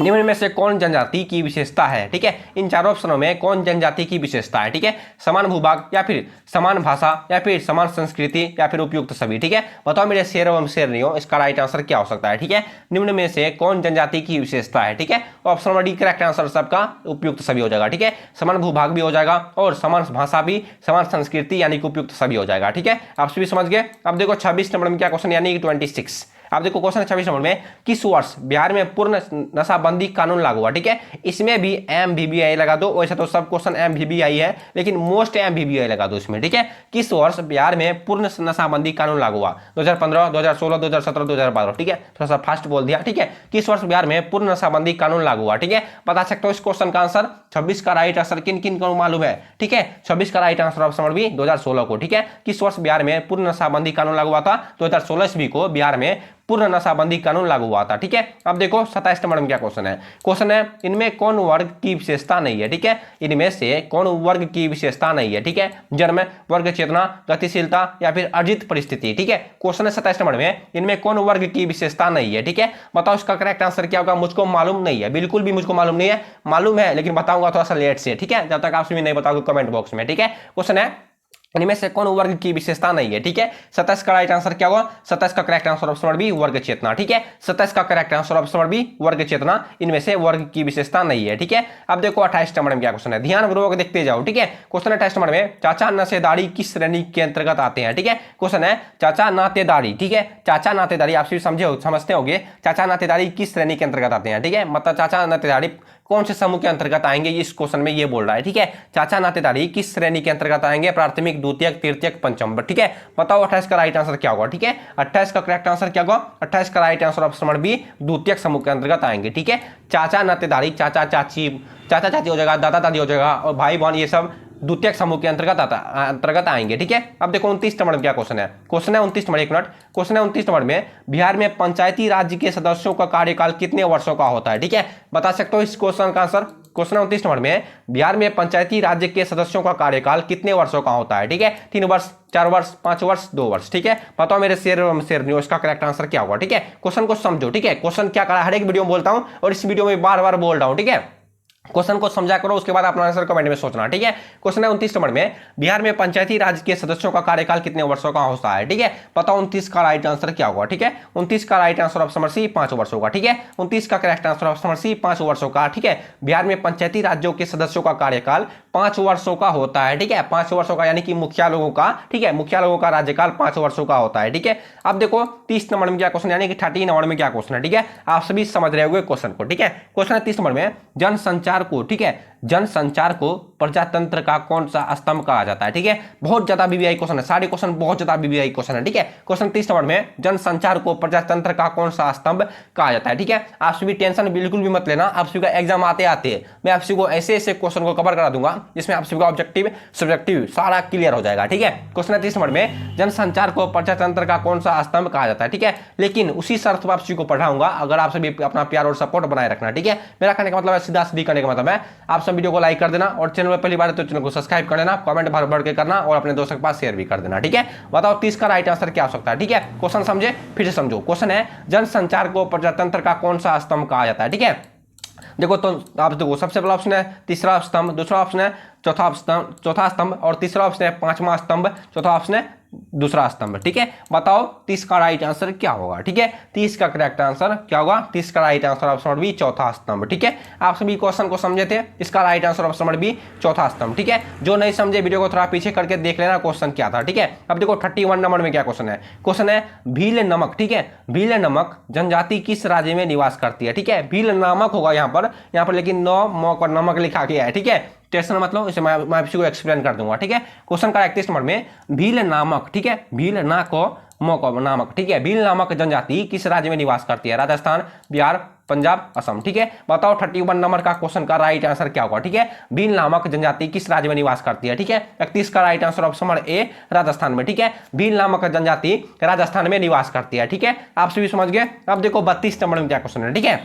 निम्न में से कौन जनजाति की विशेषता है? ठीक है, इन चारों ऑप्शनों में कौन जनजाति की विशेषता है? ठीक है, समान भूभाग या फिर समान भाषा या फिर समान संस्कृति या फिर उपयुक्त सभी। ठीक है, बताओ मेरे शेर एवं शेरनियों, इसका राइट आंसर क्या हो सकता है? ठीक है, निम्न में से कौन जनजाति की विशेषता है? ठीक है, option number D correct answer सबका उपयुक्त सभी हो जाएगा। ठीक है, समान भूभाग भी हो जाएगा और समान भाषा भी, समान संस्कृति यानी कि उपयुक्त सभी हो जाएगा। ठीक है, आप सभी समझ गए। अब देखो 26 नंबर में क्या क्वेश्चन यानी कि 26। आप देखो क्वेश्चन 26 नंबर में, किस वर्ष बिहार में पूर्ण नशाबंदी कानून लागू हुआ? ठीक है, इसमें भी MBBI लगा दो, वैसे तो सब क्वेश्चन MBBI है लेकिन मोस्ट MBBI लगा दो इसमें। ठीक है, किस वर्ष बिहार में पूर्ण नशाबंदी कानून लागू हुआ? 2015, 2016, 2017, 2012। ठीक है, थोड़ा सा फास्ट बोल दिया। ठीक है, किस वर्ष बिहार में पूर्ण नशाबंदी कानून लागू हुआ? ठीक है, बता सकते हो इस क्वेश्चन का आंसर। 26 का राइट आंसर किन किन को मालूम है? ठीक है, 26 का राइट आंसर ऑप्शन भी 2016 को। ठीक है, किस वर्ष बिहार में पूर्ण नशाबंदी कानून लागू हुआ था? 2016 ईस्वी को बिहार में पूर्ण नशाबंदी कानून लागू हुआ था। ठीक है, अब देखो 27 नंबर में क्या क्वेश्चन है। क्वेश्चन है, इनमें कौन वर्ग की विशेषता नहीं है? ठीक है, इनमें से कौन वर्ग की विशेषता नहीं है? ठीक है, जन्म, वर्ग चेतना, गतिशीलता या फिर अर्जित परिस्थिति। ठीक है, क्वेश्चन है 27 नंबर में, इनमें कौन वर्ग की विशेषता नहीं है? ठीक है, बताओ इसका करेक्ट आंसर क्या होगा? मुझको मालूम नहीं है, बिल्कुल भी मुझको मालूम नहीं है, मालूम है लेकिन बताऊंगा थोड़ा सा लेट से। ठीक है, जब तक आप सभी नहीं बताओगे कमेंट बॉक्स में। ठीक है, क्वेश्चन है, इनमें से कौन वर्ग की विशेषता नहीं है? ठीक है, 27 का राइट आंसर क्या होगा? 27 का correct answer option number B वर्ग चेतना। ठीक है, 27 का correct answer option number B वर्ग चेतना, इनमें से वर्ग की विशेषता नहीं है। ठीक है, अब देखो 28 नंबर में क्या क्वेश्चन है, ध्यानपूर्वक देखते जाओ। ठीक है, क्वेश्चन है 28 नंबर में, चाचा नातेदारी किस श्रेणी के अंतर्गत आते हैं? ठीक है, क्वेश्चन है चाचा नातेदारी। ठीक है, चाचा नातेदारी आप सभी समझते होंगे, चाचा नातेदारी किस श्रेणी के अंतर्गत आते हैं? ठीक है, मतलब चाचा नातेदारी कौन से समूह के अंतर्गत आएंगे, इस क्वेश्चन में ये बोल रहा है। ठीक है, चाचा नातेदारी किस श्रेणी के अंतर्गत आएंगे? प्राथमिक, द्वितीयक, तृतीयक, पंचम। ठीक है, बताओ 28 का राइट आंसर क्या होगा? ठीक है, 28 का करेक्ट आंसर क्या होगा? 28 का right answer option number B द्वितीयक समूह के अंतर्गत आएंगे। ठीक है, चाचा नातेदारी, चाचा चाची हो जाएगा, दादा दादी हो जाएगा और भाई बहन, ये सब द्वितीयक समूह के अंतर्गत आएंगे। ठीक है, अब देखो 29 नंबर में क्या क्वेश्चन है। क्वेश्चन है 29 नंबर, एक मिनट, क्वेश्चन है 29 नंबर में, बिहार में पंचायती राज्य के सदस्यों का कार्यकाल कितने वर्षों का होता है? ठीक है, बता सकते हो इस क्वेश्चन का आंसर। क्वेश्चन है 29 नंबर में, बिहार में पंचायती राज्य के सदस्यों का कार्यकाल कितने वर्षों का होता है? ठीक है, 3 वर्ष, 4 वर्ष, 5 वर्ष, 2 वर्ष। ठीक है, बताओ मेरे शेर इसका करेक्ट आंसर क्या होगा? ठीक है, क्वेश्चन को समझो। ठीक है, क्वेश्चन क्या करा, हर एक वीडियो में बोलता हूं और इस वीडियो में बार बार बोल रहा हूं। ठीक है, क्वेश्चन को समझा करो, उसके बाद अपना आंसर कमेंट में सोचना। ठीक है, क्वेश्चन है 29 नंबर में, बिहार में पंचायती राज के सदस्यों का कार्यकाल कितने वर्षों का होता है? ठीक है, बताओ 29 का राइट आंसर क्या होगा? ठीक है, 29 का right answer option number C 5 वर्षों का। ठीक है, 29 का correct answer option number C 5 वर्षों का। ठीक है, बिहार में पंचायती राज्यों के सदस्यों का कार्यकाल 5 वर्षों का होता है। ठीक है, 5 वर्षों का, यानी कि मुखिया लोगों का। ठीक है, मुखिया लोगों का राज्यकाल 5 वर्षों का होता है। ठीक है, अब देखो 30 नंबर में क्या क्वेश्चन, यानी कि 30 नंबर में क्या क्वेश्चन है? ठीक है, आप सभी समझ रहे होंगे क्वेश्चन को। ठीक है, क्वेश्चन है 30 नंबर में, जनसंचार को, ठीक है, जनसंचार को प्रजातंत्र का कौन सा स्तंभ कहा जाता है? ठीक है, बहुत ज्यादा बीबीआई क्वेश्चन है, सारे क्वेश्चन बहुत ज्यादा बीबीआई क्वेश्चन है। ठीक है, क्वेश्चन 30 नंबर में, जनसंचार को प्रजातंत्र का कौन सा स्तंभ कहा जाता है? ठीक है, आप सभी टेंशन बिल्कुल भी मत लेना, आप सभी का एग्जाम आते आते मैं आप सभी को ऐसे ऐसे क्वेश्चन को कवर करा दूंगा जिसमें आप सभी का ऑब्जेक्टिव सब्जेक्टिव सारा क्लियर हो जाएगा। ठीक है, क्वेश्चन 30 नंबर में, जनसंचार को प्रजातंत्र का कौन सा स्तंभ कहा जाता है? ठीक है, लेकिन उसी शर्त पर आप सभी को पढ़ाऊंगा अगर आप सभी अपना प्यार और सपोर्ट बनाए रखना। ठीक है, मेरा कहने का मतलब है, सीधा सीधी करने का मतलब है, आप सब वीडियो को लाइक कर देना और चैनल में पहली बार है तो चैनल को सब्सक्राइब कर लेना, कमेंट भर भर के करना और अपने दोस्तों के पास शेयर भी कर देना। ठीक है, बताओ 30 का राइट आंसर क्या हो सकता है? ठीक है, क्वेश्चन समझे, फिर से समझो। क्वेश्चन है, जनसंचार को प्रजातंत्र का कौन सा स्तंभ कहा जाता है? ठीक है, देखो तो आप देखो, सबसे पहला ऑप्शन है तीसरा स्तंभ, दूसरा ऑप्शन है चौथा स्तंभ और तीसरा ऑप्शन है 5वां स्तंभ, चौथा ऑप्शन है दूसरा स्तंभ। ठीक है, बताओ 30 का राइट आंसर क्या होगा? ठीक है, 30 का करेक्ट आंसर क्या होगा? 30 का right answer option number B चौथा स्तंभ। ठीक है, आप सभी क्वेश्चन को समझे थे, इसका right answer option number B चौथा स्तंभ। ठीक है, जो नहीं समझे वीडियो को थोड़ा पीछे करके देख लेना क्वेश्चन क्या था। ठीक है, अब देखो 31 नंबर में क्या क्वेश्चन है। क्वेश्चन है, भील नमक, ठीक है, भील नमक जनजाति किस राज्य में निवास करती है? ठीक है, भील नामक होगा यहाँ पर लेकिन 9 मौक और नमक लिखा गया है। ठीक है, टेंशन मतलब इसे मैं आपको एक्सप्लेन कर दूंगा। ठीक है, क्वेश्चन का 31 नंबर में, भील नामक, ठीक है, भील ना को मोको नामक, ठीक है, भील नामक जनजाति किस राज्य में निवास करती है? राजस्थान, बिहार, पंजाब, असम। ठीक है, बताओ 31 नंबर का क्वेश्चन का राइट आंसर क्या होगा? ठीक है, भील नामक जनजाति किस राज्य में निवास करती है? ठीक है, 31 का राइट आंसर ऑप्शन नंबर ए राजस्थान में। ठीक है, भील नामक जनजाति राजस्थान में निवास करती है। ठीक है, आप सभी समझ गए। अब देखो 32 नंबर में क्या क्वेश्चन है। ठीक है,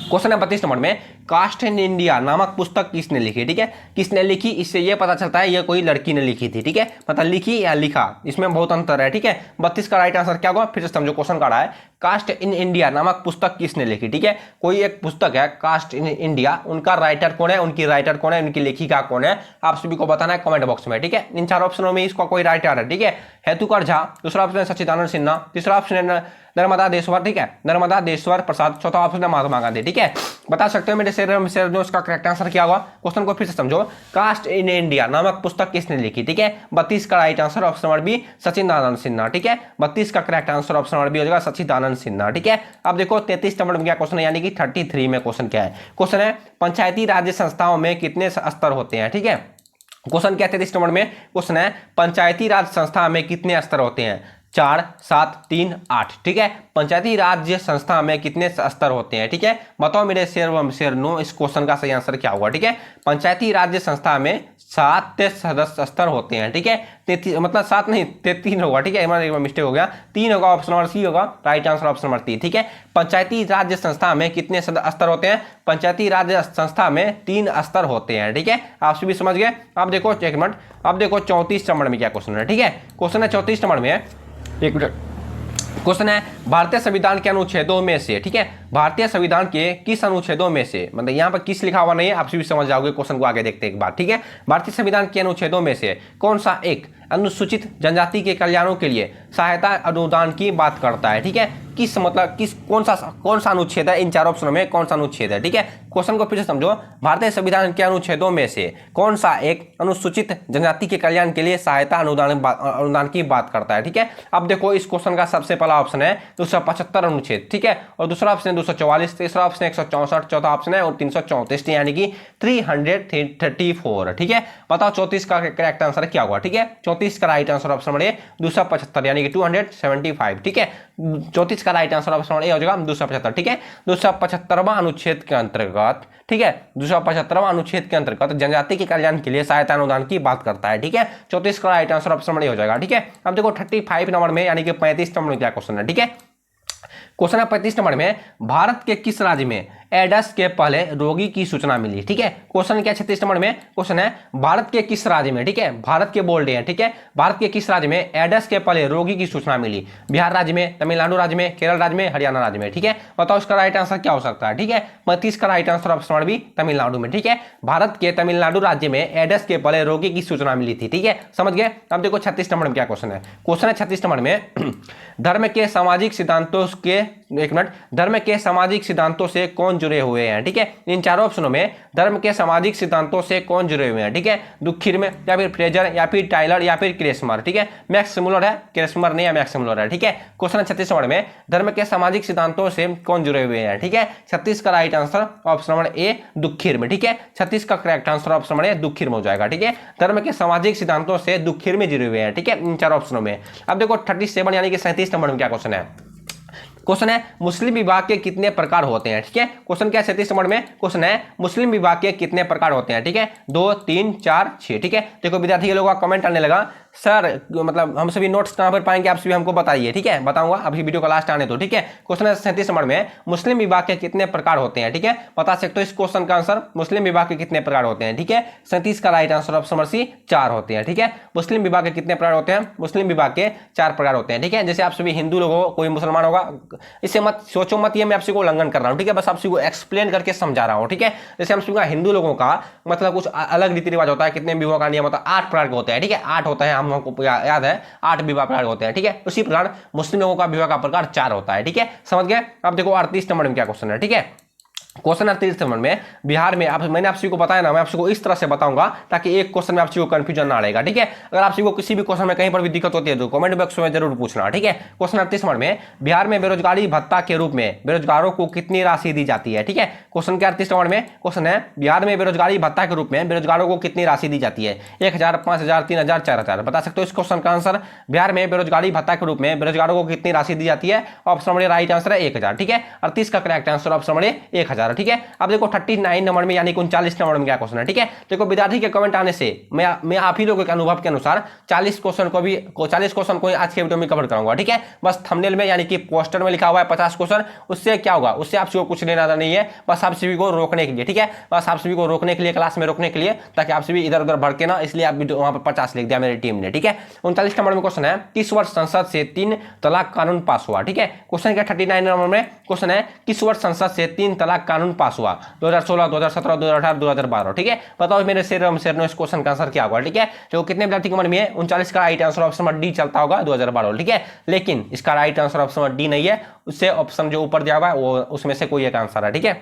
क्वेश्चन है 32 नंबर में, कास्ट इन इंडिया नामक पुस्तक किसने लिखी? ठीक है, किसने लिखी इससे ये पता चलता है ये कोई लड़की ने लिखी थी। ठीक है, मतलब लिखी या लिखा, इसमें बहुत अंतर है। ठीक है, 32 का राइट आंसर क्या होगा, फिर से समझो क्वेश्चन का रहा है, कास्ट इन इंडिया नामक पुस्तक किसने लिखी? ठीक है, कोई एक पुस्तक है कास्ट इन इंडिया, उनका राइटर कौन है, उनकी राइटर कौन है, उनकी लेखिका कौन है, आप सभी को बताना है कमेंट बॉक्स में। ठीक है, इन 4 ऑप्शनों में इसका कोई राइटर है। ठीक है, हेतुकर झा, दूसरा ऑप्शन है सच्चिदानंद सिन्हा, तीसरा ऑप्शन है नर्मदा देशवर। ठीक है, नर्मदा देशवर प्रसाद, चौथा ऑप्शन है महात्मा गांधी। ठीक है, बता सकते हो मेरे शेर जो इसका करेक्ट आंसर क्या होगा। क्वेश्चन को फिर से समझो, कास्ट इन इंडिया नामक पुस्तक किसने लिखी? ठीक है, 32 का right answer option number B Sachchidananda Sinha. ठीक है, 32 का correct answer option number B हो जाएगा सच्चिदानंद सिन्हा। ठीक है, अब देखो 33 नंबर में क्या क्वेश्चन है, यानी कि 33 में क्वेश्चन क्या है। क्वेश्चन है पंचायती राज्य संस्थाओं में कितने स्तर होते हैं? ठीक है, क्वेश्चन क्या 33 नंबर में क्वेश्चन है, पंचायती राज संस्था में कितने स्तर होते हैं? 4, 7, 3, 8। ठीक है, पंचायती राज्य संस्था में कितने स्तर होते हैं? ठीक है, बताओ मेरे शेर नो इस क्वेश्चन का सही आंसर क्या होगा। ठीक है, पंचायती राज्य संस्था में 7 सदस्य स्तर होते हैं। ठीक है, 33 मतलब 7 नहीं 33 होगा। ठीक है, एक मिस्टेक हो गया, 3 होगा, ऑप्शन नंबर सी होगा, राइट आंसर ऑप्शन नंबर 3। ठीक है, पंचायती राज्य संस्था में कितने स्तर होते हैं? पंचायती राज्य संस्था में 3 स्तर होते हैं। ठीक है, आप सभी समझ गए। अब देखो एक मिनट, अब देखो 34 नंबर में क्या क्वेश्चन है। ठीक है, क्वेश्चन है 34 नंबर में, एक मिनट, क्वेश्चन है भारतीय संविधान के अनुच्छेदों में से, ठीक है, भारतीय संविधान के किस अनुच्छेदों में से, मतलब यहाँ पर किस लिखा हुआ नहीं है, आप सभी समझ जाओगे, क्वेश्चन को आगे देखते हैं एक बार। ठीक है, भारतीय संविधान के अनुच्छेदों में से कौन सा एक अनुसूचित जनजाति के कल्याणों के लिए सहायता अनुदान की बात करता है? ठीक है, किस मतलब किस कौन सा अनुच्छेद है, इन 4 ऑप्शनों में कौन सा अनुच्छेद है? ठीक है, क्वेश्चन को फिर से समझो, भारतीय संविधान के अनुच्छेदों में से कौन सा एक अनुसूचित जनजाति के कल्याण के लिए सहायता अनुदान की बात करता है? ठीक है, अब देखो इस क्वेश्चन का सबसे पहला ऑप्शन है 275 अनुच्छेद। ठीक है, और दूसरा ऑप्शन है 244, तीसरा ऑप्शन है 164, चौथा ऑप्शन है और 334, यानी कि 334। ठीक है, बताओ 34 का करेक्ट आंसर क्या होगा? ठीक है, 34 का राइट आंसर ऑप्शन नंबर 275, यानी कि 275। ठीक है, 34 का राइट आंसर ऑप्शन नंबर ए हो जाएगा 275। ठीक है, 275वां अनुच्छेद के अंतर्गत, ठीक है, 275वां अनुच्छेद के अंतर्गत जनजाति के कल्याण के लिए सहायता अनुदान की बात करता है। ठीक है, 34 का राइट आंसर ऑप्शन नंबर ए हो जाएगा। ठीक है, अब देखो 35 नंबर में, यानी कि 35 नंबर में क्या क्वेश्चन है। ठीक है, क्वेश्चन है 35 नंबर में, भारत के किस राज्य में एडस के पहले रोगी की सूचना मिली? ठीक है, क्वेश्चन क्या 36 नंबर में क्वेश्चन है, भारत के किस राज्य में, ठीक है, भारत के बोल रहे हैं, ठीक है, भारत के किस राज्य में एडस के पहले रोगी की सूचना मिली? बिहार राज्य में, तमिलनाडु राज्य में, केरल राज्य में, हरियाणा राज्य में। ठीक है, बताओ इसका राइट आंसर क्या हो सकता है? ठीक है, 35 का right answer option number B Tamil Nadu में। ठीक है, भारत के तमिलनाडु राज्य में एडस के पहले रोगी की सूचना मिली थी। ठीक है, समझ गए। अब देखो 36 नंबर में क्या क्वेश्चन है। क्वेश्चन है 36 नंबर में, धर्म के सामाजिक सिद्धांतों के, एक मिनट, धर्म के सामाजिक सिद्धांतों से कौन जुड़े हुए हैं? ठीक है, इन 4 ऑप्शनों में धर्म के सामाजिक सिद्धांतों से कौन जुड़े हुए हैं? ठीक है, दुखिर्म या फिर फ्रेजर या फिर टाइलर या फिर क्रेस्मर। ठीक है, मैक्स मुलर है, क्रेस्मर नहीं है, मैक्स मुलर है। ठीक है, क्वेश्चन 36 नंबर में, धर्म के सामाजिक सिद्धांतों से कौन जुड़े हुए हैं? ठीक है, 36 का right answer option number A Durkheim. ठीक है, 36 का correct answer option number A Durkheim हो जाएगा। ठीक है, धर्म के सामाजिक सिद्धांतों से दुखिर्म जुड़े हुए हैं। ठीक है, इन 4 ऑप्शनों में। अब देखो 37 यानी कि 37 नंबर में क्या क्वेश्चन है। क्वेश्चन है, मुस्लिम विवाह के कितने प्रकार होते हैं? ठीक है, क्वेश्चन क्या 37 नंबर में क्वेश्चन है, मुस्लिम विवाह के कितने प्रकार होते हैं? ठीक है, 2, 3, 4, 6। ठीक है, देखो विद्यार्थी के लोगों का कमेंट आने लगा, सर मतलब हम सभी नोट्स कहां पर पाएंगे, आप सभी हमको बताइए। ठीक है, बताऊंगा अभी वीडियो का लास्ट आने तो। ठीक है, क्वेश्चन है 37 नंबर में, मुस्लिम विवाह के कितने प्रकार होते हैं? ठीक है, बता सकते हो इस क्वेश्चन का आंसर, मुस्लिम विवाह के कितने प्रकार होते हैं? ठीक है, 37 का right answer option number C 4 होते हैं। ठीक है, मुस्लिम विवाह के कितने प्रकार होते हैं? मुस्लिम विवाह के 4 प्रकार होते हैं। ठीक है, जैसे आप सभी हिंदू लोगों, कोई मुसलमान होगा, इससे मत सोचो मत ये मैं आपसे को उल्लंघन कर रहा हूं। ठीक है, बस आपसे को एक्सप्लेन करके समझा रहा हूं। ठीक है, जैसे हम सभी हिंदू लोगों का मतलब कुछ अलग रीति रिवाज होता है, कितने विवाह का नियम होता है, 8 प्रकार के होते हैं। ठीक है, 8 होता है, हमको याद है 8 विवाह प्रकार होते हैं। ठीक है, उसी प्रकार मुस्लिम लोगों का विवाह का प्रकार 4 होता है। ठीक है, समझ गए। अब देखो 38 नंबर में क्या क्वेश्चन है। ठीक है, क्वेश्चन 38 नंबर में, बिहार में, आप मैंने आप सभी को बताया ना, मैं आप सभी को इस तरह से बताऊंगा ताकि एक क्वेश्चन में आप सभी को कंफ्यूजन ना रहेगा। ठीक है, अगर आप सभी को किसी भी क्वेश्चन में कहीं पर भी दिक्कत होती है तो कमेंट बॉक्स में जरूर पूछना। ठीक है, क्वेश्चन 38 नंबर में, बिहार में बेरोजगारी भत्ता के रूप में बेरोजगारों को कितनी राशि दी जाती है? ठीक है, क्वेश्चन के 38 नंबर में क्वेश्चन है, बिहार में बेरोजगारी भत्ता के रूप में बेरोजगारों को कितनी राशि दी जाती है? 1000, 5000, 3000, 4000। बता सकते हो इस क्वेश्चन का आंसर, बिहार में बेरोजगारी भत्ता के रूप में बेरोजगारों को कितनी राशि दी जाती है? ऑप्शन नंबर राइट आंसर है 1000। ठीक है, 38 का करेक्ट आंसर ऑप्शन नंबर 1000 जा रहा है। ठीक है, अब देखो 39 नंबर में यानी कि 39 नंबर में क्या क्वेश्चन है। ठीक है, देखो विद्यार्थी के कमेंट आने से मैं आप ही लोगों के अनुभव के अनुसार 40 क्वेश्चन को आज के वीडियो में कवर करूंगा। ठीक है, बस थंबनेल में यानी कि पोस्टर में लिखा हुआ है 50 क्वेश्चन, उससे क्या होगा, उससे आप सभी को कुछ लेना नहीं है, बस आप सभी को रोकने के लिए। ठीक है, बस आप सभी को रोकने के लिए, क्लास में रोकने के लिए, ताकि आप सभी इधर उधर भड़के ना, इसलिए आप वहां पर 50 लिख दिया मेरी टीम ने। ठीक है, 39 नंबर में क्वेश्चन है, किस वर्ष संसद से 3 तलाक कानून पास हुआ। ठीक है, क्वेश्चन क्या 39 नंबर में क्वेश्चन है, किस वर्ष संसद से 3 तलाक कानून पास हुआ, 2016, 2017, 2018, 2012। ठीक है, बताओ मेरे शेर इस क्वेश्चन का आंसर क्या होगा। ठीक है, जो कितने विद्यार्थी के मन में है, 39 का right answer option number D चलता होगा 2012। ठीक है, लेकिन इसका right answer option number D नहीं है, उससे ऑप्शन जो ऊपर दिया हुआ है वो उसमें से कोई एक आंसर है। ठीक है,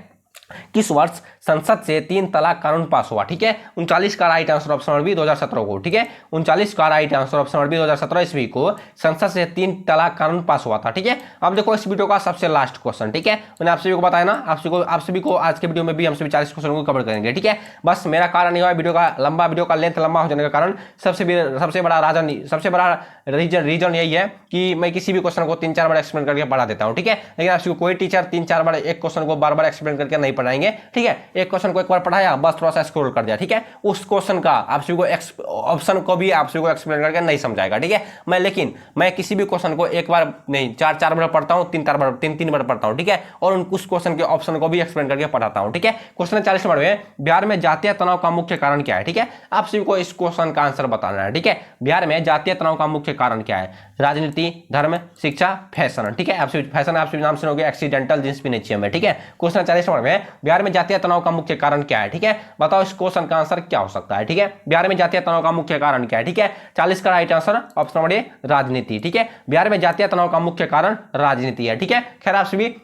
किस वर्ष संसद से 3 तलाक कानून पास हुआ। ठीक है, 39 का right answer option number B 2017 को। ठीक है, 39 का right answer option number B 2017 ईस्वी को संसद से 3 तलाक कानून पास हुआ था। ठीक है, अब देखो इस वीडियो का सबसे लास्ट क्वेश्चन। ठीक है, मैंने आप सभी को बताया ना, आप सभी को आज के वीडियो में भी हम सभी 40 क्वेश्चन को कवर करेंगे। ठीक है, बस मेरा कारण यह है, वीडियो का लेंथ लंबा हो जाने का कारण सबसे बड़ा रीजन यही है कि मैं किसी भी क्वेश्चन को 3-4 बार एक्सप्लेन करके पढ़ा देता हूं। ठीक है, लेकिन आपको कोई टीचर 3-4 बार एक क्वेश्चन को बार-बार एक्सप्लेन करके नहीं पढ़ाएंगे। ठीक है, एक क्वेश्चन को एक बार पढ़ाया, बस थोड़ा सा स्क्रॉल कर दिया। ठीक है, उस क्वेश्चन का आप सभी को ऑप्शन को भी आप सभी को एक्सप्लेन करके नहीं समझाएगा। ठीक है, लेकिन मैं किसी भी क्वेश्चन को एक बार नहीं 4-4 बार पढ़ता हूं, 3-3 बार पढ़ता हूं। ठीक है, और उस क्वेश्चन के ऑप्शन को भी एक्सप्लेन करके पढ़ाता हूं। ठीक है, क्वेश्चन 40 नंबर में, बिहार में जातीय तनाव का मुख्य कारण क्या है। ठीक है, आप सभी को इस क्वेश्चन का आंसर बताना है। ठीक है, बिहार में जातीय तनाव का मुख्य कारण क्या है, राजनीति, धर्म, शिक्षा, फैशन। ठीक है, आप सभी फैशन आप सभी नाम सुनोगे, एक्सीडेंटल जींस पहनने चाहिए। ठीक है, क्वेश्चन 40 नंबर में, बिहार में जातीय तनाव का मुख्य कारण क्या है। ठीक है, बताओ इस क्वेश्चन का आंसर क्या हो सकता है। ठीक है, बिहार में जातीय तनाव का मुख्य कारण क्या है। ठीक है, 40 का राइट आंसर ऑप्शन नंबर ए राजनीति। ठीक है, बिहार में जातीय तनाव का मुख्य कारण राजनीति है। ठीक है, खैर आप सभी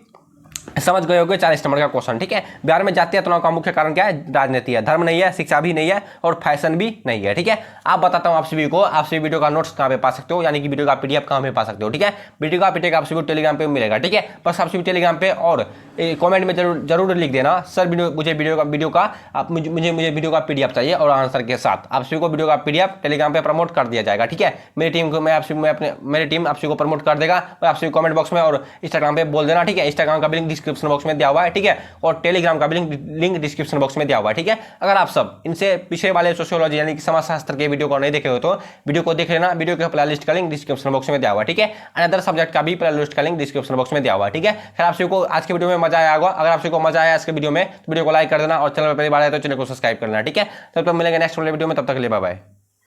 समझ गए होंगे 40 नंबर का क्वेश्चन। ठीक है, बिहार में जातीय तनाव का मुख्य कारण क्या है, राजनीति है, धर्म नहीं है, शिक्षा भी नहीं है और फैशन भी नहीं है। ठीक है, आप बताता हूं आप सभी को, आप सभी वीडियो का नोट्स कहां पे पा सकते हो, यानी कि वीडियो का पीडीएफ कहां पे पा सकते हो। ठीक है, वीडियो का पीडीएफ आप सभी को टेलीग्राम पे मिलेगा। ठीक है, बस आप सभी टेलीग्राम पे और कमेंट में जरूर लिख देना, सर मुझे वीडियो का पीडीएफ चाहिए और आंसर के साथ। आप सभी को वीडियो का पीडीएफ टेलीग्राम पे प्रमोट कर दिया जाएगा। ठीक है, मेरी टीम को मेरी टीम आप सभी को प्रमोट कर देगा, और आप सभी कमेंट बॉक्स में और इंस्टाग्राम पे बोल देना। ठीक है, इंस्टाग्राम का भी लिंक डिस्क्रिप्शन बॉक्स में दिया हुआ है। ठीक है, और टेलीग्राम का भी लिंक डिस्क्रिप्शन बॉक्स में दिया हुआ है। ठीक है, अगर आप सब इनसे पिछले वाले सोशियोलॉजी यानी कि समाजशास्त्र के वीडियो को नहीं देखे हो तो वीडियो को देख लेना, वीडियो के प्लेलिस्ट का लिंक डिस्क्रिप्शन बॉक्स में दिया हुआ है। ठीक है, अनदर सब्जेक्ट का भी प्लेलिस्ट का लिंक डिस्क्रिप्शन बॉक्स में दिया हुआ है। ठीक है, फिर आप सभी को आज के वीडियो में मजा आया होगा। अगर आप सभी को मजा आया इसके वीडियो में तो वीडियो को लाइक कर देना और चैनल पर पहली बार आए तो चैनल को सब्सक्राइब करना। ठीक है, तब तक मिलेंगे नेक्स्ट वीडियो में, तब तक के लिए बाय बाय।